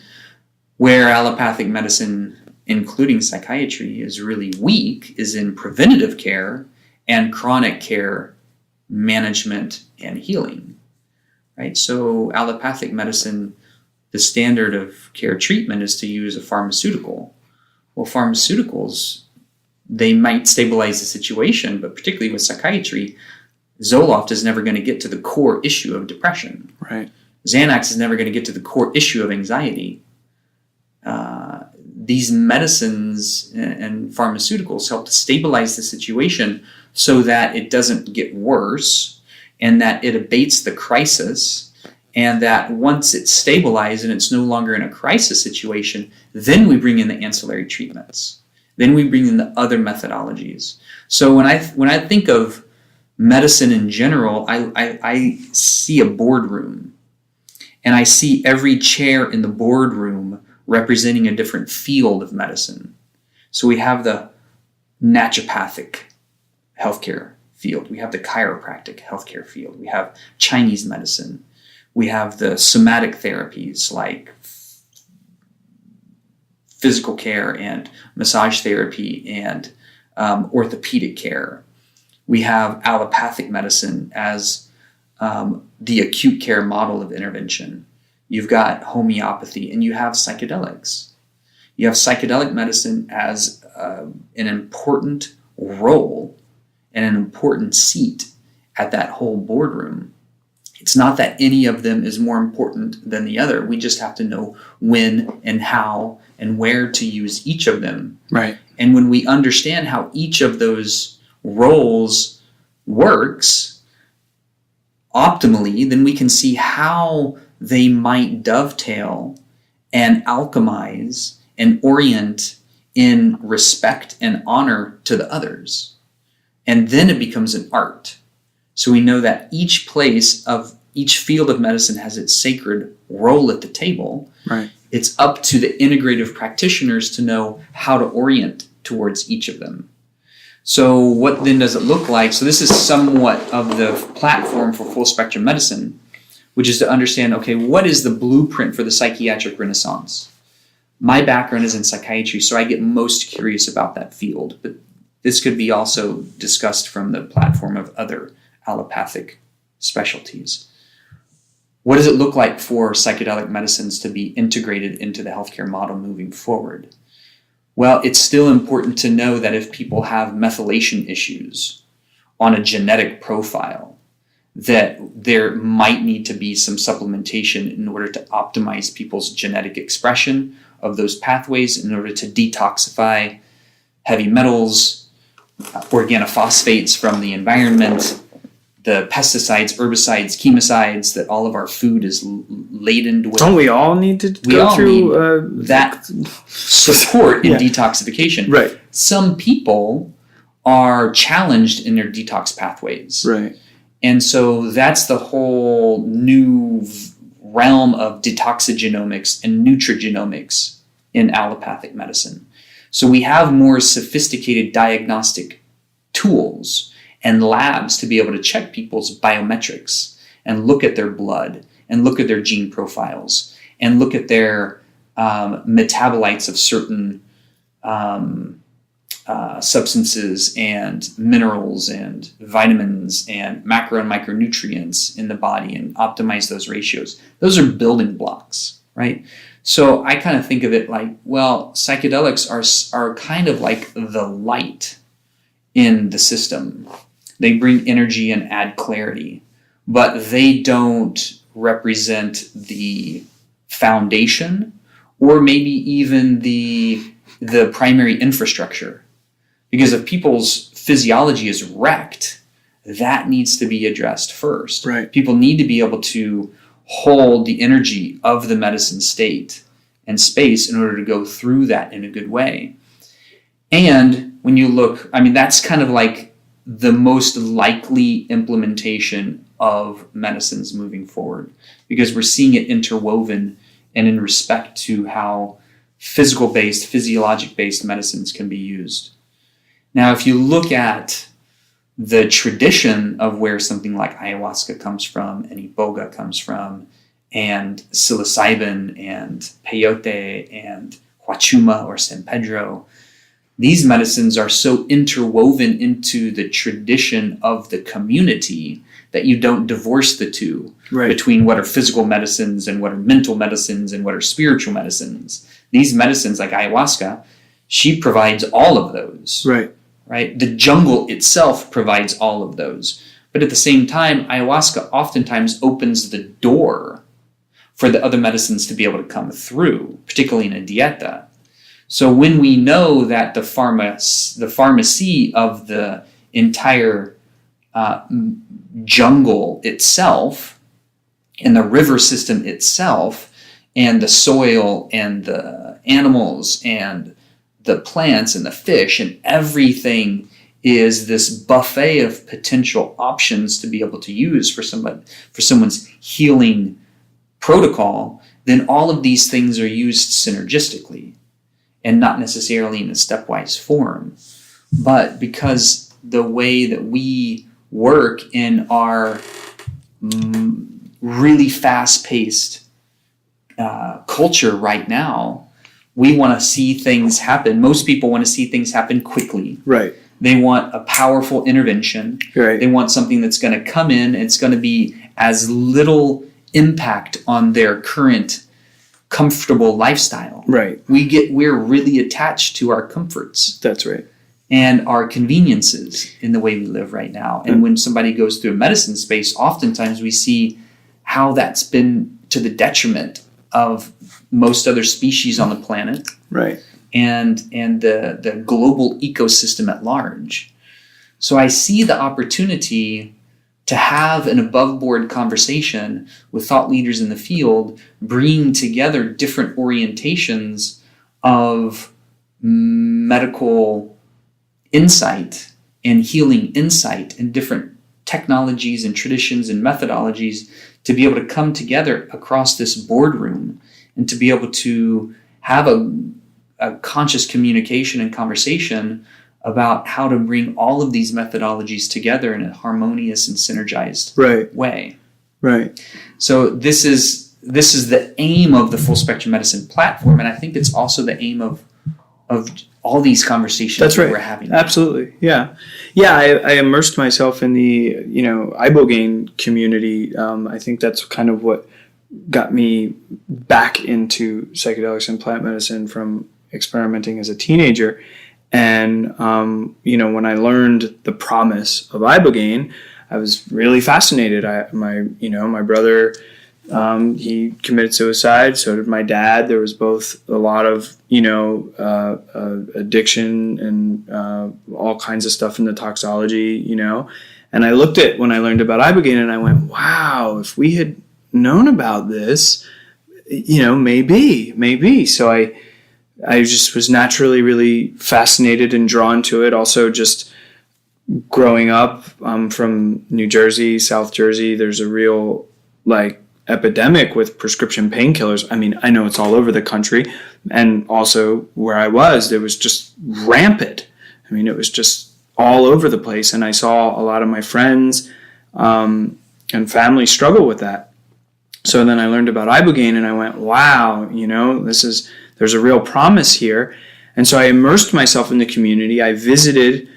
S7: Where allopathic medicine, including psychiatry, is really weak is in preventative care and chronic care management and healing. Right? So allopathic medicine, the standard of care treatment is to use a pharmaceutical. Well, pharmaceuticals, they might stabilize the situation, but particularly with psychiatry, Zoloft is never going to get to the core issue of depression.
S6: Right.
S7: Xanax is never going to get to the core issue of anxiety. These medicines and pharmaceuticals help to stabilize the situation so that it doesn't get worse, and that it abates the crisis, and that once it's stabilized and it's no longer in a crisis situation, then we bring in the ancillary treatments. Then we bring in the other methodologies. So when I think of medicine in general, I see a boardroom, and I see every chair in the boardroom representing a different field of medicine. So we have the naturopathic healthcare field. We have the chiropractic healthcare field. We have Chinese medicine. We have the somatic therapies like physical care and massage therapy and orthopedic care. We have allopathic medicine as the acute care model of intervention. You've got homeopathy, and you have psychedelics. You have psychedelic medicine as an important role and an important seat at that whole boardroom. It's not that any of them is more important than the other. We just have to know when and how and where to use each of them.
S6: Right.
S7: And when we understand how each of those roles works optimally, then we can see how they might dovetail and alchemize and orient in respect and honor to the others. And then it becomes an art. So we know that each place of each field of medicine has its sacred role at the table.
S6: Right.
S7: It's up to the integrative practitioners to know how to orient towards each of them. So what then does it look like? So this is somewhat of the platform for full spectrum medicine, which is to understand, okay, what is the blueprint for the psychiatric renaissance? My background is in psychiatry, so I get most curious about that field, but this could be also discussed from the platform of other allopathic specialties. What does it look like for psychedelic medicines to be integrated into the healthcare model moving forward? Well, it's still important to know that if people have methylation issues on a genetic profile, that there might need to be some supplementation in order to optimize people's genetic expression of those pathways in order to detoxify heavy metals, organophosphates from the environment, the pesticides, herbicides, chemicides that all of our food is laden with.
S6: Don't we all need to go through
S7: that support in detoxification?
S6: Right.
S7: Some people are challenged in their detox pathways.
S6: Right.
S7: And so that's the whole new realm of detoxigenomics and nutrigenomics in allopathic medicine. So we have more sophisticated diagnostic tools and labs to be able to check people's biometrics and look at their blood and look at their gene profiles and look at their metabolites of certain substances and minerals and vitamins and macro and micronutrients in the body and optimize those ratios. Those are building blocks, right? So I kind of think of it like, well, psychedelics are kind of like the light in the system. They bring energy and add clarity, but they don't represent the foundation or maybe even the primary infrastructure. Because if people's physiology is wrecked, that needs to be addressed first.
S6: Right.
S7: People need to be able to hold the energy of the medicine state and space in order to go through that in a good way. And when you look, I mean, that's kind of like the most likely implementation of medicines moving forward, because we're seeing it interwoven and in respect to how physical-based, physiologic-based medicines can be used. Now, if you look at the tradition of where something like ayahuasca comes from and iboga comes from and psilocybin and peyote and huachuma or San Pedro, these medicines are so interwoven into the tradition of the community that you don't divorce the two between what are physical medicines and what are mental medicines and what are spiritual medicines. These medicines like ayahuasca, she provides all of those. Right? The jungle itself provides all of those. But at the same time, ayahuasca oftentimes opens the door for the other medicines to be able to come through, particularly in a dieta. So when we know that the pharmacy of the entire jungle itself and the river system itself and the soil and the animals and the plants and the fish and everything is this buffet of potential options to be able to use for someone's healing protocol, then all of these things are used synergistically and not necessarily in a stepwise form. But because the way that we work in our really fast-paced culture right now, we want to see things happen. Most people want to see things happen quickly.
S6: Right.
S7: They want a powerful intervention.
S6: Right.
S7: They want something that's going to come in. It's going to be as little impact on their current comfortable lifestyle.
S6: Right.
S7: We're really attached to our comforts.
S6: That's right.
S7: And our conveniences in the way we live right now. And when somebody goes through a medicine space, oftentimes we see how that's been to the detriment of most other species on the planet.
S6: Right.
S7: And the global ecosystem at large. So I see the opportunity to have an above-board conversation with thought leaders in the field, bringing together different orientations of medical insight and healing insight and different technologies and traditions and methodologies to be able to come together across this boardroom and to be able to have a conscious communication and conversation about how to bring all of these methodologies together in a harmonious and synergized way. Right. So this is the aim of the Full Spectrum Medicine platform, and I think it's also the aim of all these conversations that we're having now.
S6: Absolutely. Yeah. Yeah, I immersed myself in the, ibogaine community. I think that's kind of what got me back into psychedelics and plant medicine from experimenting as a teenager. And, when I learned the promise of ibogaine, I was really fascinated. My brother, he committed suicide. So did my dad. There was both a lot of, addiction and all kinds of stuff in the toxology, And I looked at when I learned about ibogaine and I went, wow, if we had known about this, maybe. So I just was naturally really fascinated and drawn to it. Also, just growing up, I'm from New Jersey, South Jersey. There's a real epidemic with prescription painkillers. I mean, I know it's all over the country, and also where I was, there was just rampant. I mean, it was just all over the place, and I saw a lot of my friends and family struggle with that. So then I learned about ibogaine, and I went, wow, there's a real promise here. And so I immersed myself in the community. I visited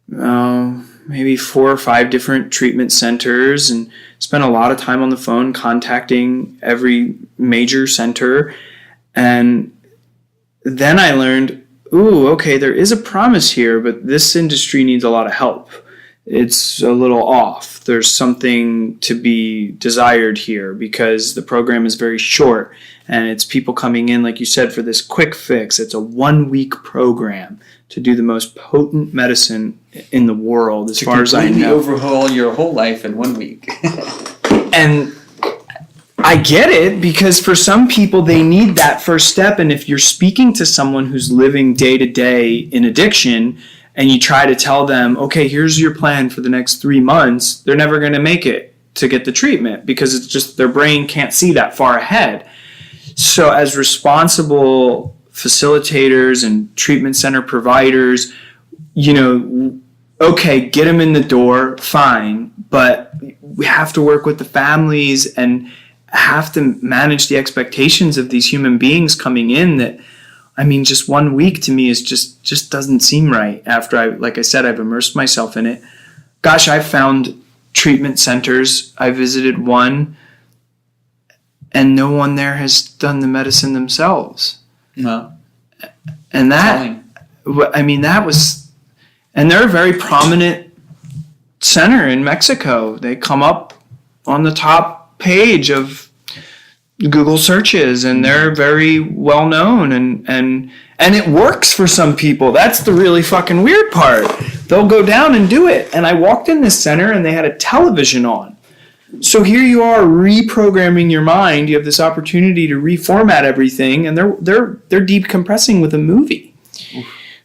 S6: maybe 4 or 5 different treatment centers and spent a lot of time on the phone contacting every major center. And then I learned, okay, there is a promise here, but this industry needs a lot of help. It's a little off. There's something to be desired here because the program is very short and it's people coming in, like you said, for this quick fix. It's a 1-week program to do the most potent medicine in the world, as far as I know. To completely
S7: overhaul your whole life in 1 week.
S6: And I get it, because for some people, they need that first step. And if you're speaking to someone who's living day to day in addiction, and you try to tell them, okay, here's your plan for the next 3 months, they're never going to make it to get the treatment because it's just their brain can't see that far ahead. So as responsible facilitators and treatment center providers, okay, get them in the door, fine, but we have to work with the families and have to manage the expectations of these human beings coming in that, just 1 week to me is just doesn't seem right after like I said, I've immersed myself in it. Gosh, I've found treatment centers. I visited one and no one there has done the medicine themselves.
S7: No.
S6: And that was, and they're a very prominent center in Mexico. They come up on the top page of Google searches, and they're very well known, and it works for some people. That's the really fucking weird part. They'll go down and do it. And I walked in this center and they had a television on. So here you are reprogramming your mind. You have this opportunity to reformat everything, and they're decompressing with a movie.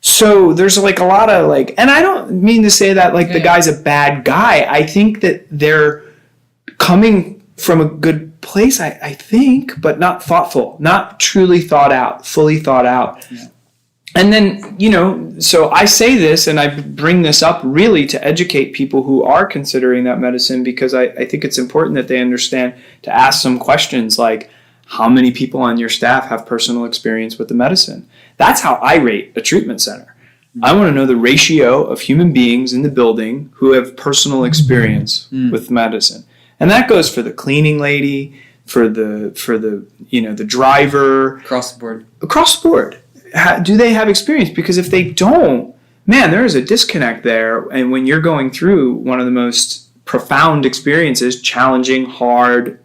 S6: So So there's like a lot of like, and I don't mean to say that like the guy's a bad guy. I think that they're coming from a good place, I think, but not thoughtful, not truly thought out, fully thought out. Yeah. And then, you know, so I say this and I bring this up really to educate people who are considering that medicine, because I think it's important that they understand to ask some questions like, how many people on your staff have personal experience with the medicine? That's how I rate a treatment center. I want to know the ratio of human beings in the building who have personal experience with medicine. And that goes for the cleaning lady, for the you know, the driver.
S7: Across the board.
S6: Across the board. Do they have experience? Because if they don't, man, there is a disconnect there. And when you're going through one of the most profound experiences, challenging, hard,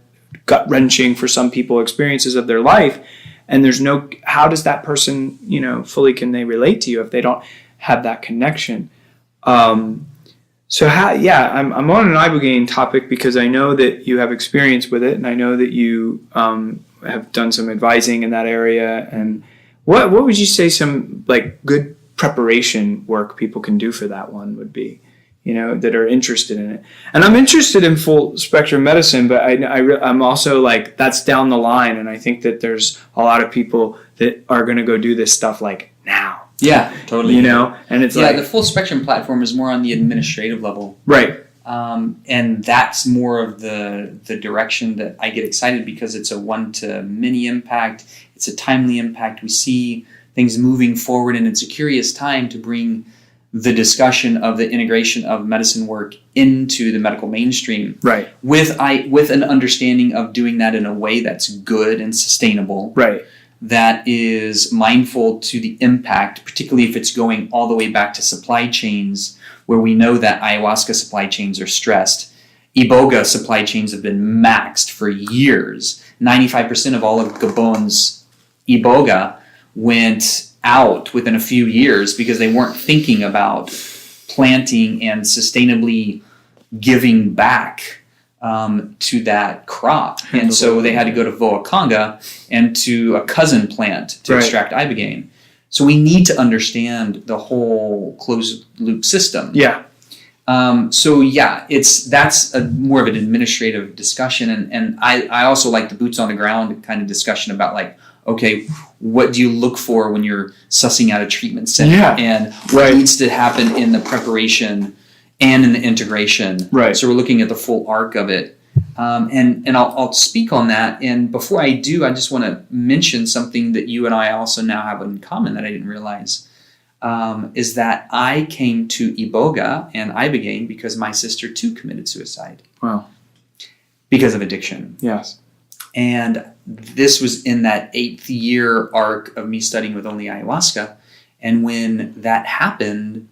S6: gut-wrenching for some people experiences of their life, and there's no, how does that person, you know, fully can they relate to you if they don't have that connection? So how, yeah, I'm on an ibogaine topic because I know that you have experience with it, and I know that you have done some advising in that area. And what would you say some like good preparation work people can do for that one would be, you know, that are interested in it? And I'm interested in full spectrum medicine, but I'm also like, that's down the line. And I think that there's a lot of people that are going to go do this stuff like now.
S7: Yeah, totally.
S6: You know, and it's like
S7: the full spectrum platform is more on the administrative level.
S6: Right.
S7: And that's more of the direction that I get excited, because it's a one-to-many impact. It's a timely impact. We see things moving forward, and it's a curious time to bring the discussion of the integration of medicine work into the medical mainstream.
S6: Right.
S7: With an understanding of doing that in a way that's good and sustainable.
S6: Right.
S7: That is mindful to the impact, particularly if it's going all the way back to supply chains, where we know that ayahuasca supply chains are stressed. Iboga supply chains have been maxed for years. 95% of all of Gabon's Iboga went out within a few years because they weren't thinking about planting and sustainably giving back to that crop. And so they had to go to Voakanga and to a cousin plant to extract ibogaine. So we need to understand the whole closed loop system.
S6: Yeah.
S7: That's more of an administrative discussion. And I also like the boots on the ground kind of discussion about like, okay, what do you look for when you're sussing out a treatment center?
S6: Yeah.
S7: And what needs to happen in the preparation and in the integration.
S6: Right.
S7: So we're looking at the full arc of it. And I'll speak on that. And before I do, I just want to mention something that you and I also now have in common that I didn't realize, is that I came to Iboga and ibogaine because my sister too committed suicide.
S6: Wow.
S7: Because of addiction.
S6: Yes.
S7: And this was in that 8th year arc of me studying with only ayahuasca. And when that happened,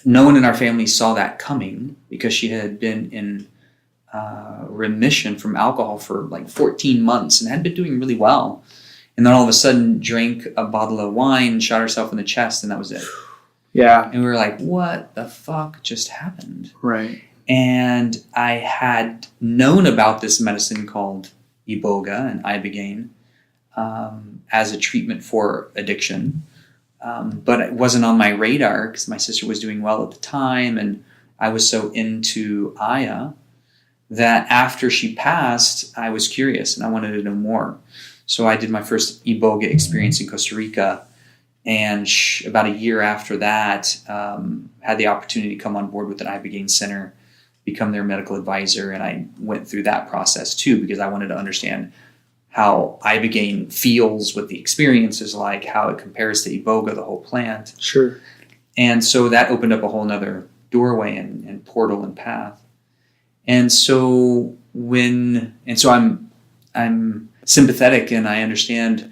S7: no one in our family saw that coming, because she had been in remission from alcohol for like 14 months and had been doing really well. And then all of a sudden drank a bottle of wine, shot herself in the chest, and that was it.
S6: Yeah.
S7: And we were like, what the fuck just happened?
S6: Right.
S7: And I had known about this medicine called Iboga and ibogaine as a treatment for addiction. But it wasn't on my radar because my sister was doing well at the time, and I was so into Aya that after she passed, I was curious and I wanted to know more. So I did my first Iboga experience in Costa Rica, and about a year after that, had the opportunity to come on board with an ibogaine center, become their medical advisor, and I went through that process too because I wanted to understand how ibogaine feels, what the experience is like, how it compares to Iboga, the whole plant.
S6: Sure.
S7: And so that opened up a whole nother doorway and portal and path. And so I'm sympathetic, and I understand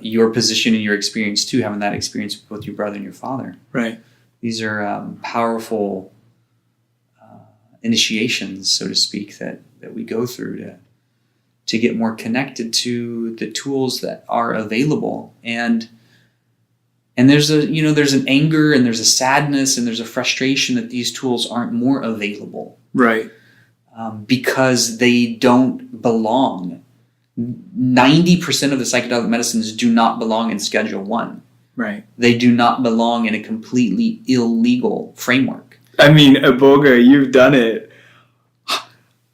S7: your position and your experience too, having that experience with both your brother and your father.
S6: Right.
S7: These are powerful initiations, so to speak, that we go through to get more connected to the tools that are available. And there's an anger and there's a sadness and there's a frustration that these tools aren't more available.
S6: Right.
S7: Because they don't belong. 90% of the psychedelic medicines do not belong in Schedule 1.
S6: Right.
S7: They do not belong in a completely illegal framework.
S6: I mean, Iboga, you've done it.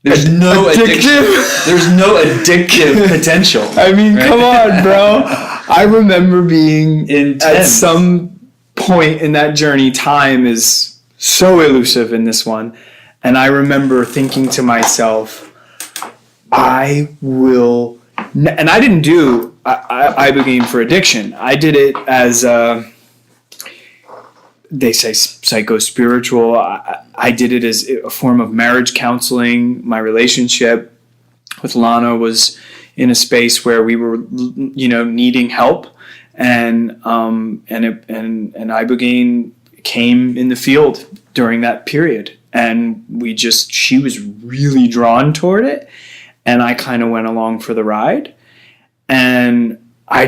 S7: There's no
S6: Addictive?
S7: There's no addictive potential.
S6: I mean,
S7: right?
S6: come on, bro. I remember being
S7: Intense.
S6: at some point in that journey. Time is so elusive in this one. And I remember thinking to myself, I will... And I didn't do Ibogaine for addiction. I did it as, they say, psycho-spiritual. I did it as a form of marriage counseling. My relationship with Lana was in a space where we were, needing help, and Ibogaine came in the field during that period, and she was really drawn toward it, and I kind of went along for the ride, and I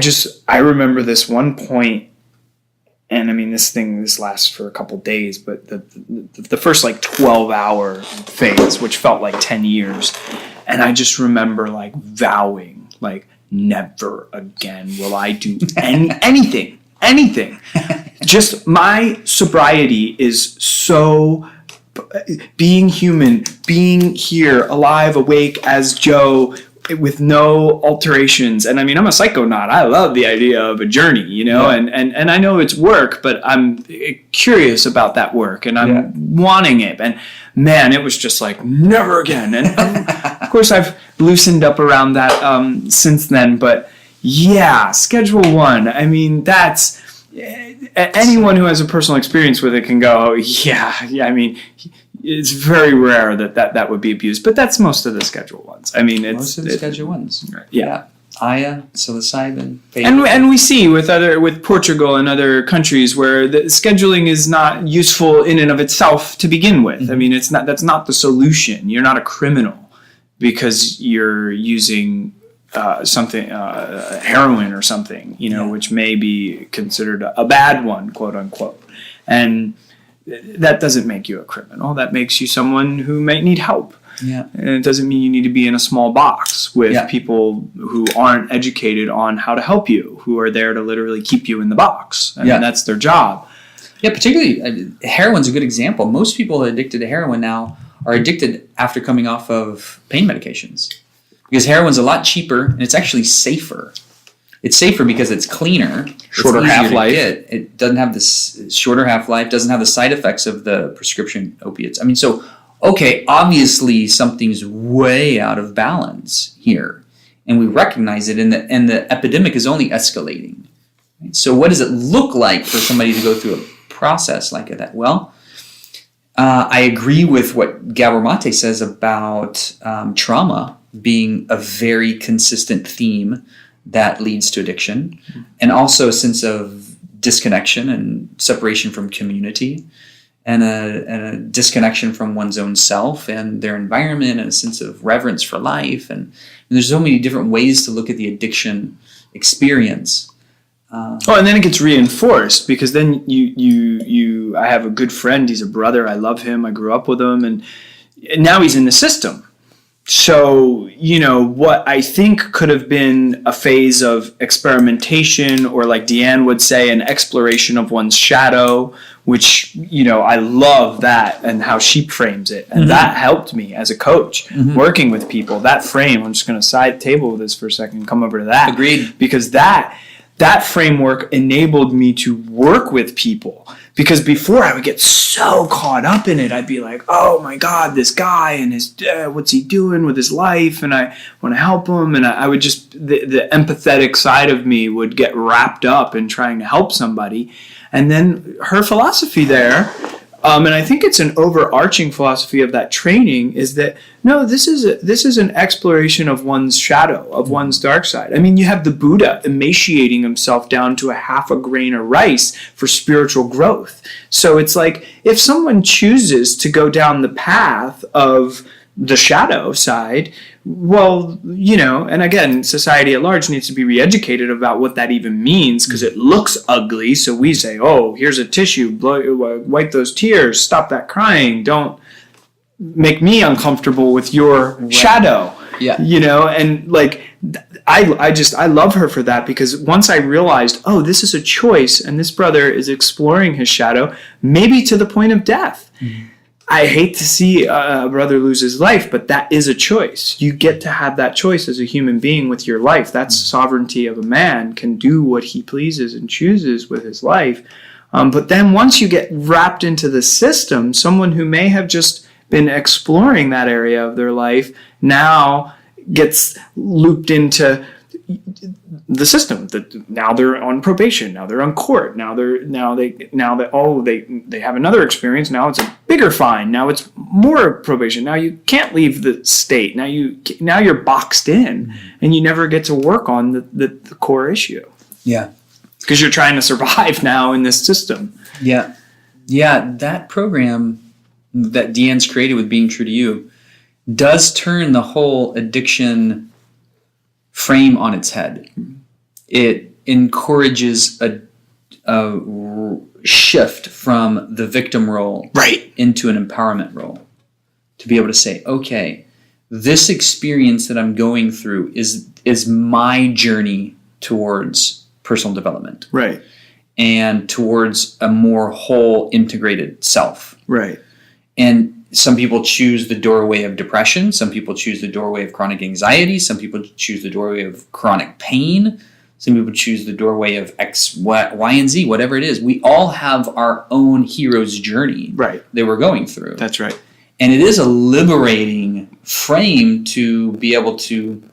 S6: remember this one point. And I mean, this lasts for a couple days, but the first 12-hour phase, which felt like 10 years. And I just remember vowing, never again will I do anything. Just my sobriety is so, being human, being here, alive, awake as Joe, with no alterations. And I mean, I'm a psychonaut. I love the idea of a journey, and I know it's work, but I'm curious about that work, and I'm wanting it. And man, it was just never again. And of course, I've loosened up around that since then. But yeah, Schedule 1. I mean, that's anyone who has a personal experience with it can go, yeah. I mean, it's very rare that would be abused, but that's most of the Schedule 1s. I mean,
S7: most of the Schedule 1s.
S6: Yeah.
S7: Aya, psilocybin.
S6: And we see with Portugal and other countries where the scheduling is not useful in and of itself to begin with. Mm-hmm. I mean, that's not the solution. You're not a criminal because you're using something, heroin or something, which may be considered a bad one, quote unquote. And that doesn't make you a criminal. That makes you someone who might need help.
S7: Yeah.
S6: And it doesn't mean you need to be in a small box with people who aren't educated on how to help you, who are there to literally keep you in the box. And that's their job.
S7: Yeah, particularly heroin's a good example. Most people addicted to heroin now are addicted after coming off of pain medications. Because heroin's a lot cheaper and it's actually safer. It's safer because it's cleaner,
S6: shorter half-life.
S7: It doesn't have this shorter half-life, doesn't have the side effects of the prescription opiates. I mean, so, okay, obviously something's way out of balance here, and we recognize it, and the epidemic is only escalating. Right? So what does it look like for somebody to go through a process like that? Well, I agree with what Gabor Mate says about trauma being a very consistent theme that leads to addiction, and also a sense of disconnection and separation from community, and a disconnection from one's own self and their environment, and a sense of reverence for life. And there's so many different ways to look at the addiction experience.
S6: And then it gets reinforced because then you I have a good friend. He's a brother. I love him. I grew up with him, and now he's in the system. So, what I think could have been a phase of experimentation, or like Deanne would say, an exploration of one's shadow, which, I love that and how she frames it. And that helped me as a coach, working with people. That frame, I'm just going to side table with this for a second, come over to that.
S7: Agreed.
S6: Because that framework enabled me to work with people. Because before I would get so caught up in it, I'd be like, oh my God, this guy and his, what's he doing with his life? And I want to help him. And I would just, the empathetic side of me would get wrapped up in trying to help somebody. And then her philosophy there, and I think it's an overarching philosophy of that training, is that, no, this is an exploration of one's shadow, of one's dark side. I mean, you have the Buddha emaciating himself down to a half a grain of rice for spiritual growth. So it's like, if someone chooses to go down the path of the shadow side, well, and again, society at large needs to be re-educated about what that even means, because it looks ugly. So we say, oh, here's a tissue, wipe those tears, stop that crying, don't make me uncomfortable with your shadow.
S7: Yeah.
S6: And like, I love her for that, because once I realized, oh, this is a choice, and this brother is exploring his shadow, maybe to the point of death. Mm-hmm. I hate to see a brother lose his life, but that is a choice. You get to have that choice as a human being with your life. That's sovereignty of a man, can do what he pleases and chooses with his life. But then once you get wrapped into the system, someone who may have just been exploring that area of their life now gets looped into the system. That now they're on probation, now they're on court, now they have another experience, now it's a bigger fine, now it's more probation, now you can't leave the state, now you're boxed in, and you never get to work on the core issue.
S7: Yeah.
S6: Because you're trying to survive now in this system.
S7: Yeah. That program that Deanne's created with Being True to You does turn the whole addiction frame on its head. It encourages a shift from the victim role into an empowerment role, to be able to say, okay, this experience that I'm going through is my journey towards personal development,
S6: right,
S7: and towards a more whole, integrated self,
S6: right.
S7: And some people choose the doorway of depression. Some people choose the doorway of chronic anxiety. Some people choose the doorway of chronic pain. Some people choose the doorway of X, Y, and Z, whatever it is. We all have our own hero's journey that we're going through.
S6: That's right.
S7: And it is a liberating frame to be able to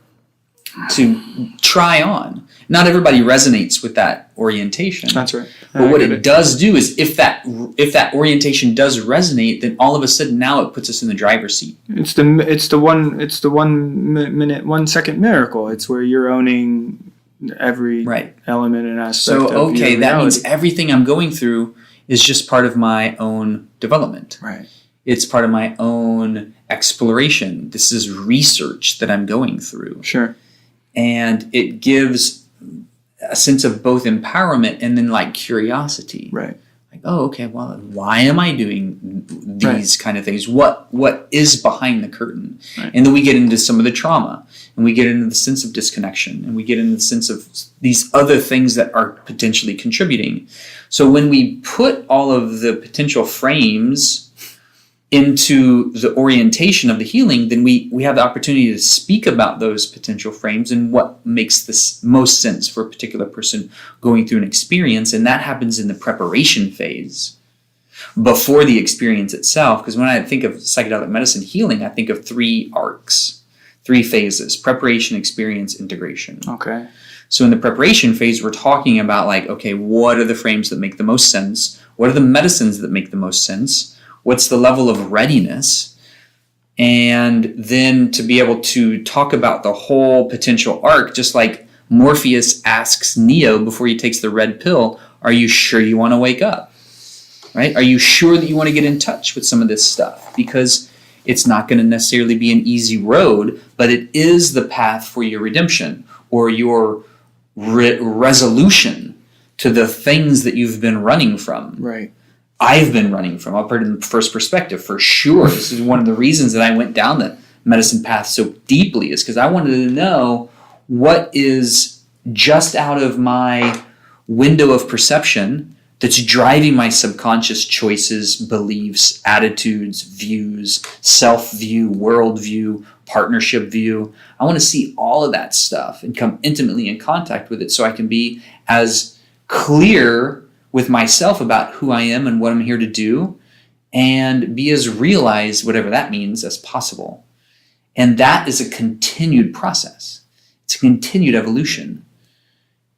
S7: try on. Not everybody resonates with that orientation.
S6: That's right.
S7: But what it does do is, if that orientation does resonate, then all of a sudden now it puts us in the driver's seat.
S6: It's the 1 second miracle. It's where you're owning every element and aspect.
S7: So
S6: of your
S7: that
S6: reality.
S7: means everything I'm going through is just part of my own development.
S6: Right.
S7: It's part of my own exploration. This is research that I'm going through.
S6: Sure.
S7: And it gives a sense of both empowerment and then like curiosity.
S6: Right.
S7: Like, oh, okay, well, why am I doing these kind of things? What is behind the curtain? Right. And then we get into some of the trauma, and we get into the sense of disconnection, and we get into the sense of these other things that are potentially contributing. So when we put all of the potential frames into the orientation of the healing, then we have the opportunity to speak about those potential frames and what makes this most sense for a particular person going through an experience. And that happens in the preparation phase before the experience itself. Because when I think of psychedelic medicine healing, I think of 3 arcs, 3 phases: preparation, experience, integration.
S6: Okay.
S7: So in the preparation phase, we're talking about like, okay, what are the frames that make the most sense? What are the medicines that make the most sense? What's the level of readiness? And then to be able to talk about the whole potential arc, just like Morpheus asks Neo before he takes the red pill, are you sure you want to wake up? Right? Are you sure that you want to get in touch with some of this stuff? Because it's not going to necessarily be an easy road, but it is the path for your redemption or your resolution to the things that you've been running from.
S6: Right.
S7: I've been running from. I'll put it in the first perspective for sure. This is one of the reasons that I went down the medicine path so deeply, is because I wanted to know what is just out of my window of perception that's driving my subconscious choices, beliefs, attitudes, views, self-view, worldview, partnership view. I want to see all of that stuff and come intimately in contact with it so I can be as clear with myself about who I am and what I'm here to do, and be as realized, whatever that means, as possible. And that is a continued process. It's a continued evolution.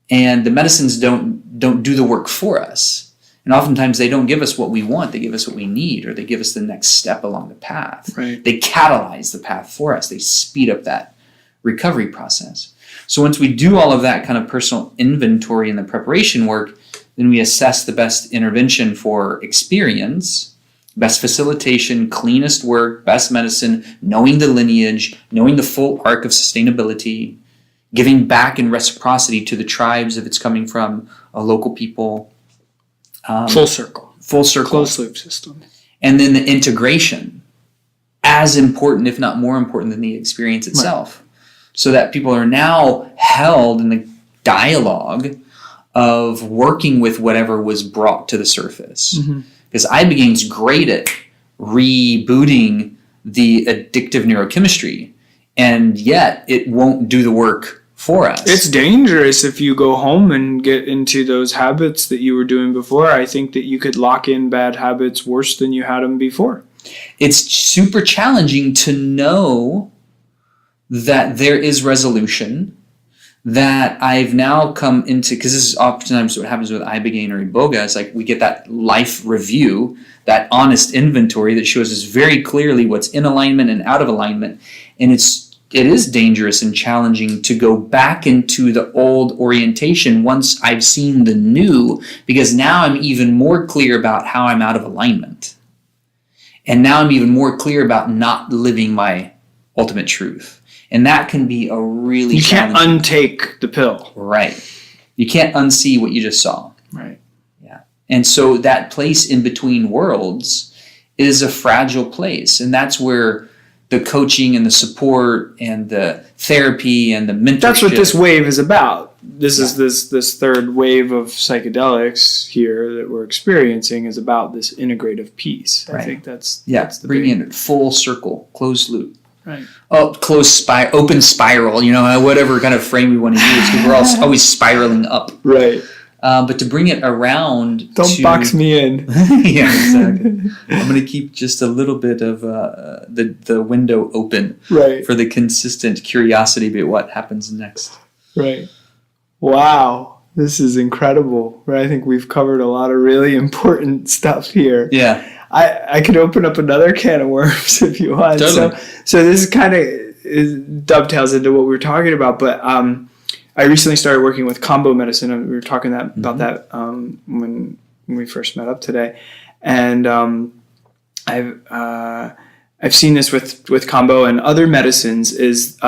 S7: And the medicines don't do the work for us. And oftentimes they don't give us what we want, they give us what we need, or they give us the next step along the path.
S6: Right.
S7: They catalyze the path for us. They speed up that recovery process. So once we do all of that kind of personal inventory in the preparation work, then we assess the best intervention for experience, best facilitation, cleanest work, best medicine, knowing the lineage, knowing the full arc of sustainability, giving back in reciprocity to the tribes if it's coming from a local people.
S6: Full circle.
S7: Full circle.
S6: Closed loop system.
S7: And then the integration as important, if not more important, than the experience itself. Right. So that people are now held in the dialogue of working with whatever was brought to the surface. Because ibogaine great at rebooting the addictive neurochemistry, and yet it won't do the work for us.
S6: It's dangerous if you go home and get into those habits that you were doing before. I think that you could lock in bad habits worse than you had them before.
S7: It's super challenging to know that there is resolution, that I've now come into, because this is oftentimes what happens with ibogaine or iboga, is like we get that life review, that honest inventory that shows us very clearly what's in alignment and out of alignment. And it is dangerous and challenging to go back into the old orientation once I've seen the new, because now I'm even more clear about how I'm out of alignment. And now I'm even more clear about not living my ultimate truth. And that can be a really
S6: You can't untake the pill.
S7: Right. You can't unsee what you just saw.
S6: Right.
S7: Yeah. And so that place in between worlds is a fragile place. And that's where the coaching and the support and the therapy and the mentorship.
S6: That's what this wave is about. This is this third wave of psychedelics here that we're experiencing is about this integrative piece.
S7: Right.
S6: I think that's the
S7: bringing it full circle, closed loop.
S6: Right.
S7: Oh, open spiral, whatever kind of frame we want to use, because we're all always spiraling up.
S6: Right.
S7: But to bring it around,
S6: don't box me in.
S7: Yeah, exactly. I'm going to keep just a little bit of the window open,
S6: right,
S7: for the consistent curiosity about what happens next.
S6: Right. Wow, this is incredible. Right, I think we've covered a lot of really important stuff here.
S7: Yeah.
S6: I could open up another can of worms if you want.
S7: Totally.
S6: So this is kind of dovetails into what we were talking about, but I recently started working with combo medicine, and we were talking about that when we first met up today, and I've seen this with combo and other medicines is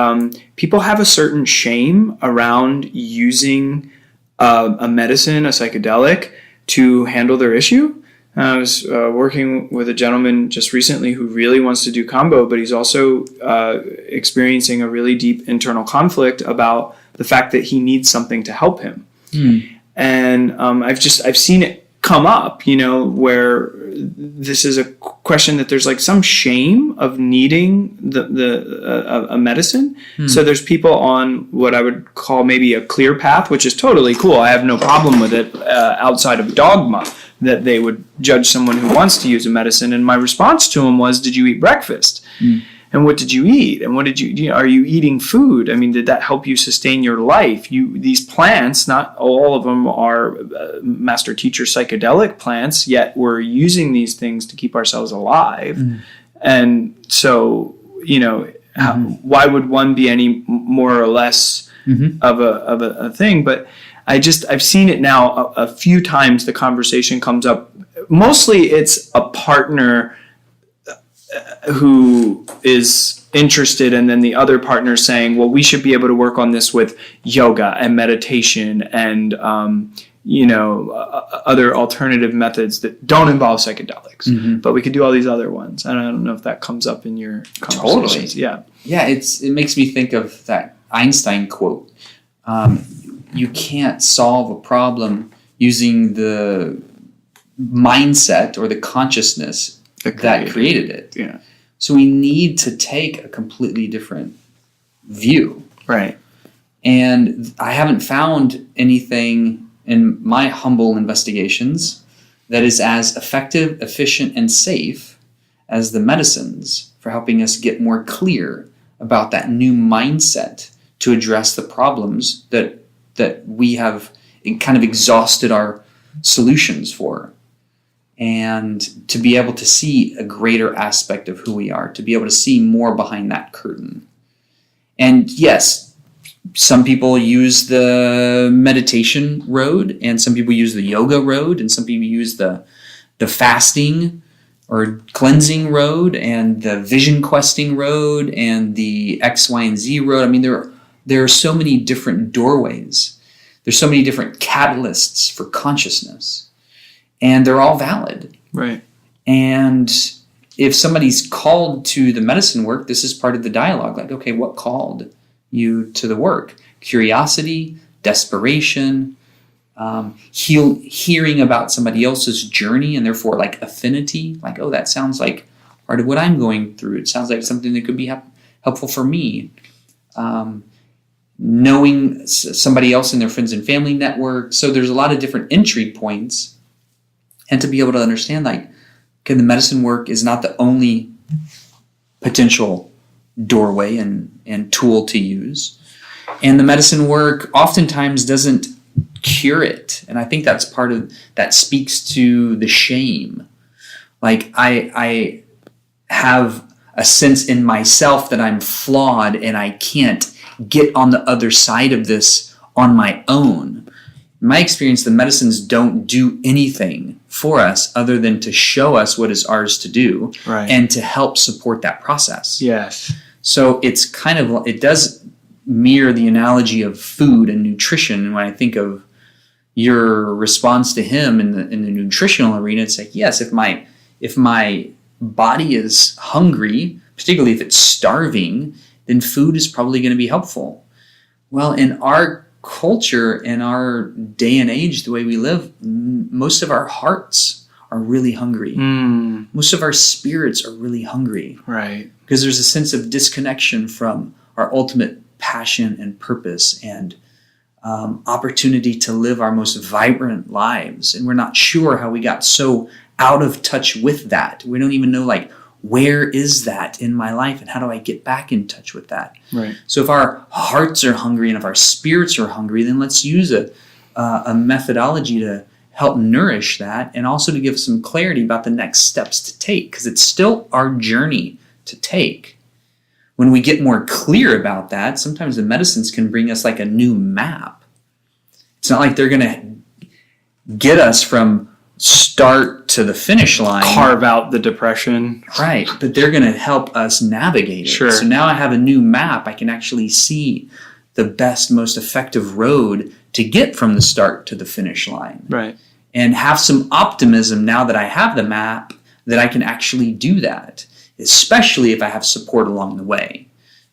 S6: people have a certain shame around using a medicine, a psychedelic, to handle their issue. I was working with a gentleman just recently who really wants to do combo, but he's also experiencing a really deep internal conflict about the fact that he needs something to help him. And I've seen it come up, where this is a question that there's like some shame of needing a medicine. So there's people on what I would call maybe a clear path, which is totally cool. I have no problem with it outside of dogma that they would judge someone who wants to use a medicine. And my response to him was, did you eat breakfast? And what did you eat? And what did you are you eating food? I mean, did that help you sustain your life? These plants, not all of them are master teacher psychedelic plants, yet we're using these things to keep ourselves alive. And so, why would one be any more or less of a thing? But I've seen it now a few times. The conversation comes up. Mostly it's a partner who is interested, and then the other partner saying, well, we should be able to work on this with yoga and meditation and other alternative methods that don't involve psychedelics, but we could do all these other ones. And I don't know if that comes up in your conversations.
S7: Totally. Yeah, it makes me think of that Einstein quote. You can't solve a problem using the mindset or the consciousness that created it.
S6: Yeah.
S7: So we need to take a completely different view.
S6: Right.
S7: And I haven't found anything in my humble investigations that is as effective, efficient, and safe as the medicines for helping us get more clear about that new mindset to address the problems that we have kind of exhausted our solutions for. And to be able to see a greater aspect of who we are, to be able to see more behind that curtain. And yes, some people use the meditation road, and some people use the yoga road, and some people use the fasting or cleansing road, and the vision questing road, and the X, Y, and Z road. I mean, there are so many different doorways. There's so many different catalysts for consciousness. And they're all valid.
S6: Right.
S7: And if somebody's called to the medicine work, this is part of the dialogue. Like, okay, what called you to the work? Curiosity, desperation, hearing about somebody else's journey, and therefore like affinity. Like, oh, that sounds like part of what I'm going through. It sounds like something that could be helpful for me. Knowing somebody else in their friends and family network. So there's a lot of different entry points. And to be able to understand, like, okay, the medicine work is not the only potential doorway and tool to use. And the medicine work oftentimes doesn't cure it. And I think that's part of, that speaks to the shame. Like, I have a sense in myself that I'm flawed and I can't get on the other side of this on my own. In my experience, the medicines don't do anything for us other than to show us what is ours to do,
S6: Right.
S7: and to help support that process.
S6: Yes.
S7: So it's kind of, it does mirror the analogy of food and nutrition. And when I think of your response to him in the nutritional arena, it's like, yes, if my body is hungry, particularly if it's starving, then food is probably going to be helpful. Well, in our culture, in our day and age, the way we live, most of our hearts are really hungry. Most of our spirits are really hungry.
S6: Right.
S7: Because there's a sense of disconnection from our ultimate passion and purpose and opportunity to live our most vibrant lives. And we're not sure how we got so out of touch with that. We don't even know, like, where is that in my life and how do I get back in touch with that?
S6: Right.
S7: So if our hearts are hungry and if our spirits are hungry, then let's use a methodology to help nourish that, and also to give some clarity about the next steps to take, because it's still our journey to take. When we get more clear about that, sometimes the medicines can bring us like a new map. It's not like they're going to get us from start to the finish line.
S6: Carve out the depression.
S7: Right, but they're going to help us navigate it.
S6: Sure.
S7: So now I have a new map. I can actually see the best, most effective road to get from the start to the finish line.
S6: Right.
S7: And have some optimism now that I have the map that I can actually do that, especially if I have support along the way.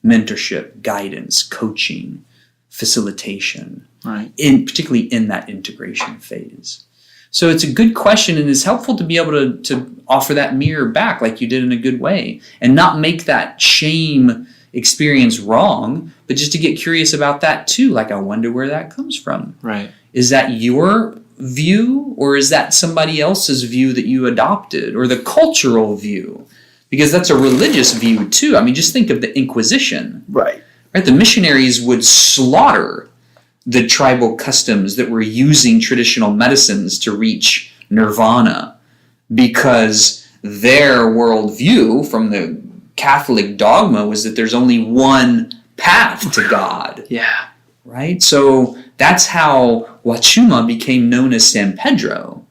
S7: Mentorship, guidance, coaching, facilitation,
S6: Right.
S7: particularly in that integration phase. So it's a good question, and it's helpful to be able to offer that mirror back like you did in a good way, and not make that shame experience wrong, but just to get curious about that too. Like, I wonder where that comes from.
S6: Right.
S7: Is that your view, or is that somebody else's view that you adopted, or the cultural view? Because that's a religious view too. I mean, just think of the Inquisition.
S6: Right.
S7: Right? The missionaries would slaughter the tribal customs that were using traditional medicines to reach nirvana, because their worldview from the Catholic dogma was that there's only one path to God.
S6: Yeah.
S7: Right? So that's how Huachuma became known as San Pedro.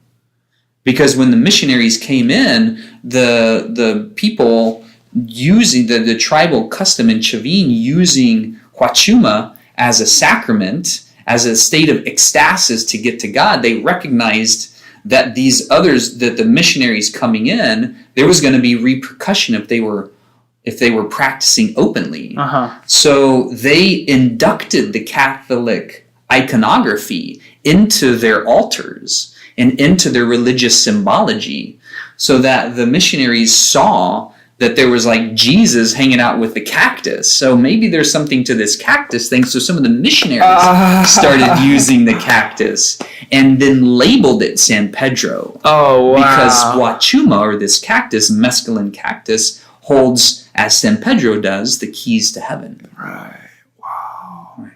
S7: Because when the missionaries came in, the people using the tribal custom in Chavin, using Huachuma as a sacrament, as a state of ecstasis to get to God, they recognized that these others, that the missionaries coming in, there was going to be repercussion if they were practicing openly.
S6: Uh-huh.
S7: So they inducted the Catholic iconography into their altars and into their religious symbology, so that the missionaries saw that there was like Jesus hanging out with the cactus. So maybe there's something to this cactus thing. So some of the missionaries started using the cactus and then labeled it San Pedro.
S6: Oh, wow.
S7: Because Huachuma, or this cactus, mescaline cactus, holds, as San Pedro does, the keys to heaven.
S6: Right. Wow.
S7: Right.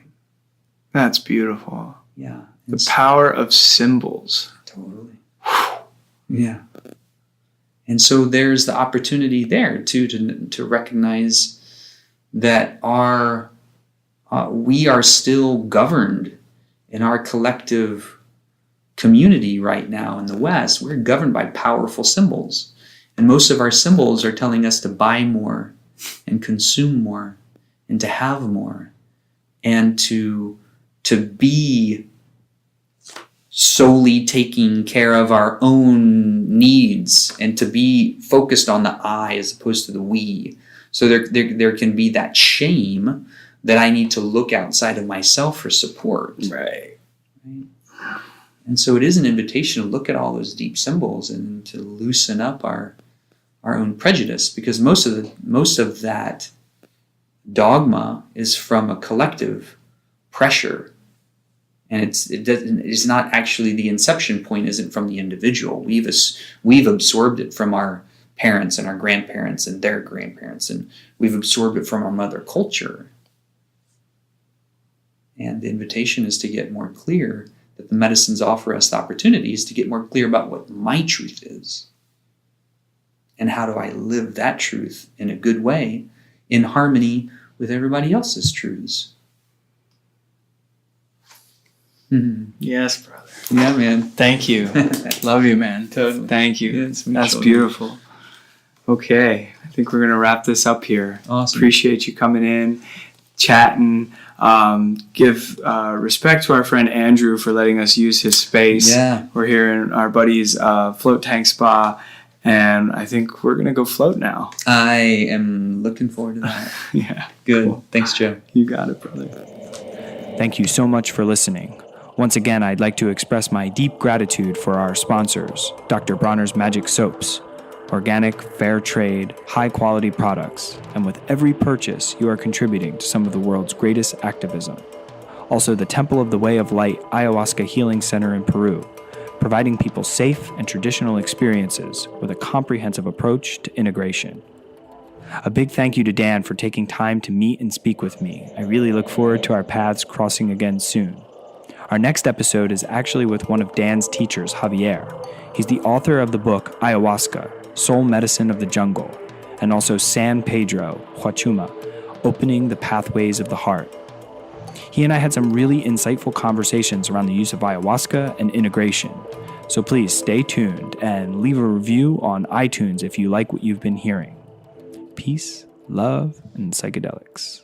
S6: That's beautiful.
S7: Yeah.
S6: The power of symbols.
S7: Totally. Yeah. And so there's the opportunity there too to recognize that we are still governed in our collective community right now in the West. We're governed by powerful symbols. And most of our symbols are telling us to buy more and consume more and to have more and to be solely taking care of our own needs and to be focused on the I as opposed to the we. So there can be that shame that I need to look outside of myself for support.
S6: Right.
S7: And so it is an invitation to look at all those deep symbols and to loosen up our own prejudice, because most of that dogma is from a collective pressure, and it's not actually, the inception point isn't from the individual. We've absorbed it from our parents and our grandparents and their grandparents, and we've absorbed it from our mother culture. And the invitation is to get more clear, that the medicines offer us the opportunities to get more clear about what my truth is. And how do I live that truth in a good way, in harmony with everybody else's truths?
S6: Yes, brother.
S7: Yeah, man.
S6: Thank you. Love you, man.
S7: Totally.
S6: Thank you.
S7: Yeah, it's
S6: That's
S7: mutual.
S6: beautiful. Okay, I think we're going to wrap this up here.
S7: Awesome.
S6: Appreciate you coming in, chatting. Give respect to our friend Andrew for letting us use his space.
S7: Yeah.
S6: We're here in our buddy's float tank spa, and I think we're going to go float now.
S7: I am looking forward to that.
S6: Yeah.
S7: Good.
S6: Cool.
S7: Thanks, Joe.
S6: You got it, brother. Thank you so much for listening. Once again, I'd like to express my deep gratitude for our sponsors, Dr. Bronner's Magic Soaps, organic, fair trade, high quality products, and with every purchase, you are contributing to some of the world's greatest activism. Also, the Temple of the Way of Light Ayahuasca Healing Center in Peru, providing people safe and traditional experiences with a comprehensive approach to integration. A big thank you to Dan for taking time to meet and speak with me. I really look forward to our paths crossing again soon. Our next episode is actually with one of Dan's teachers, Javier. He's the author of the book Ayahuasca, Soul Medicine of the Jungle, and also San Pedro, Huachuma, Opening the Pathways of the Heart. He and I had some really insightful conversations around the use of ayahuasca and integration. So please stay tuned and leave a review on iTunes if you like what you've been hearing. Peace, love, and psychedelics.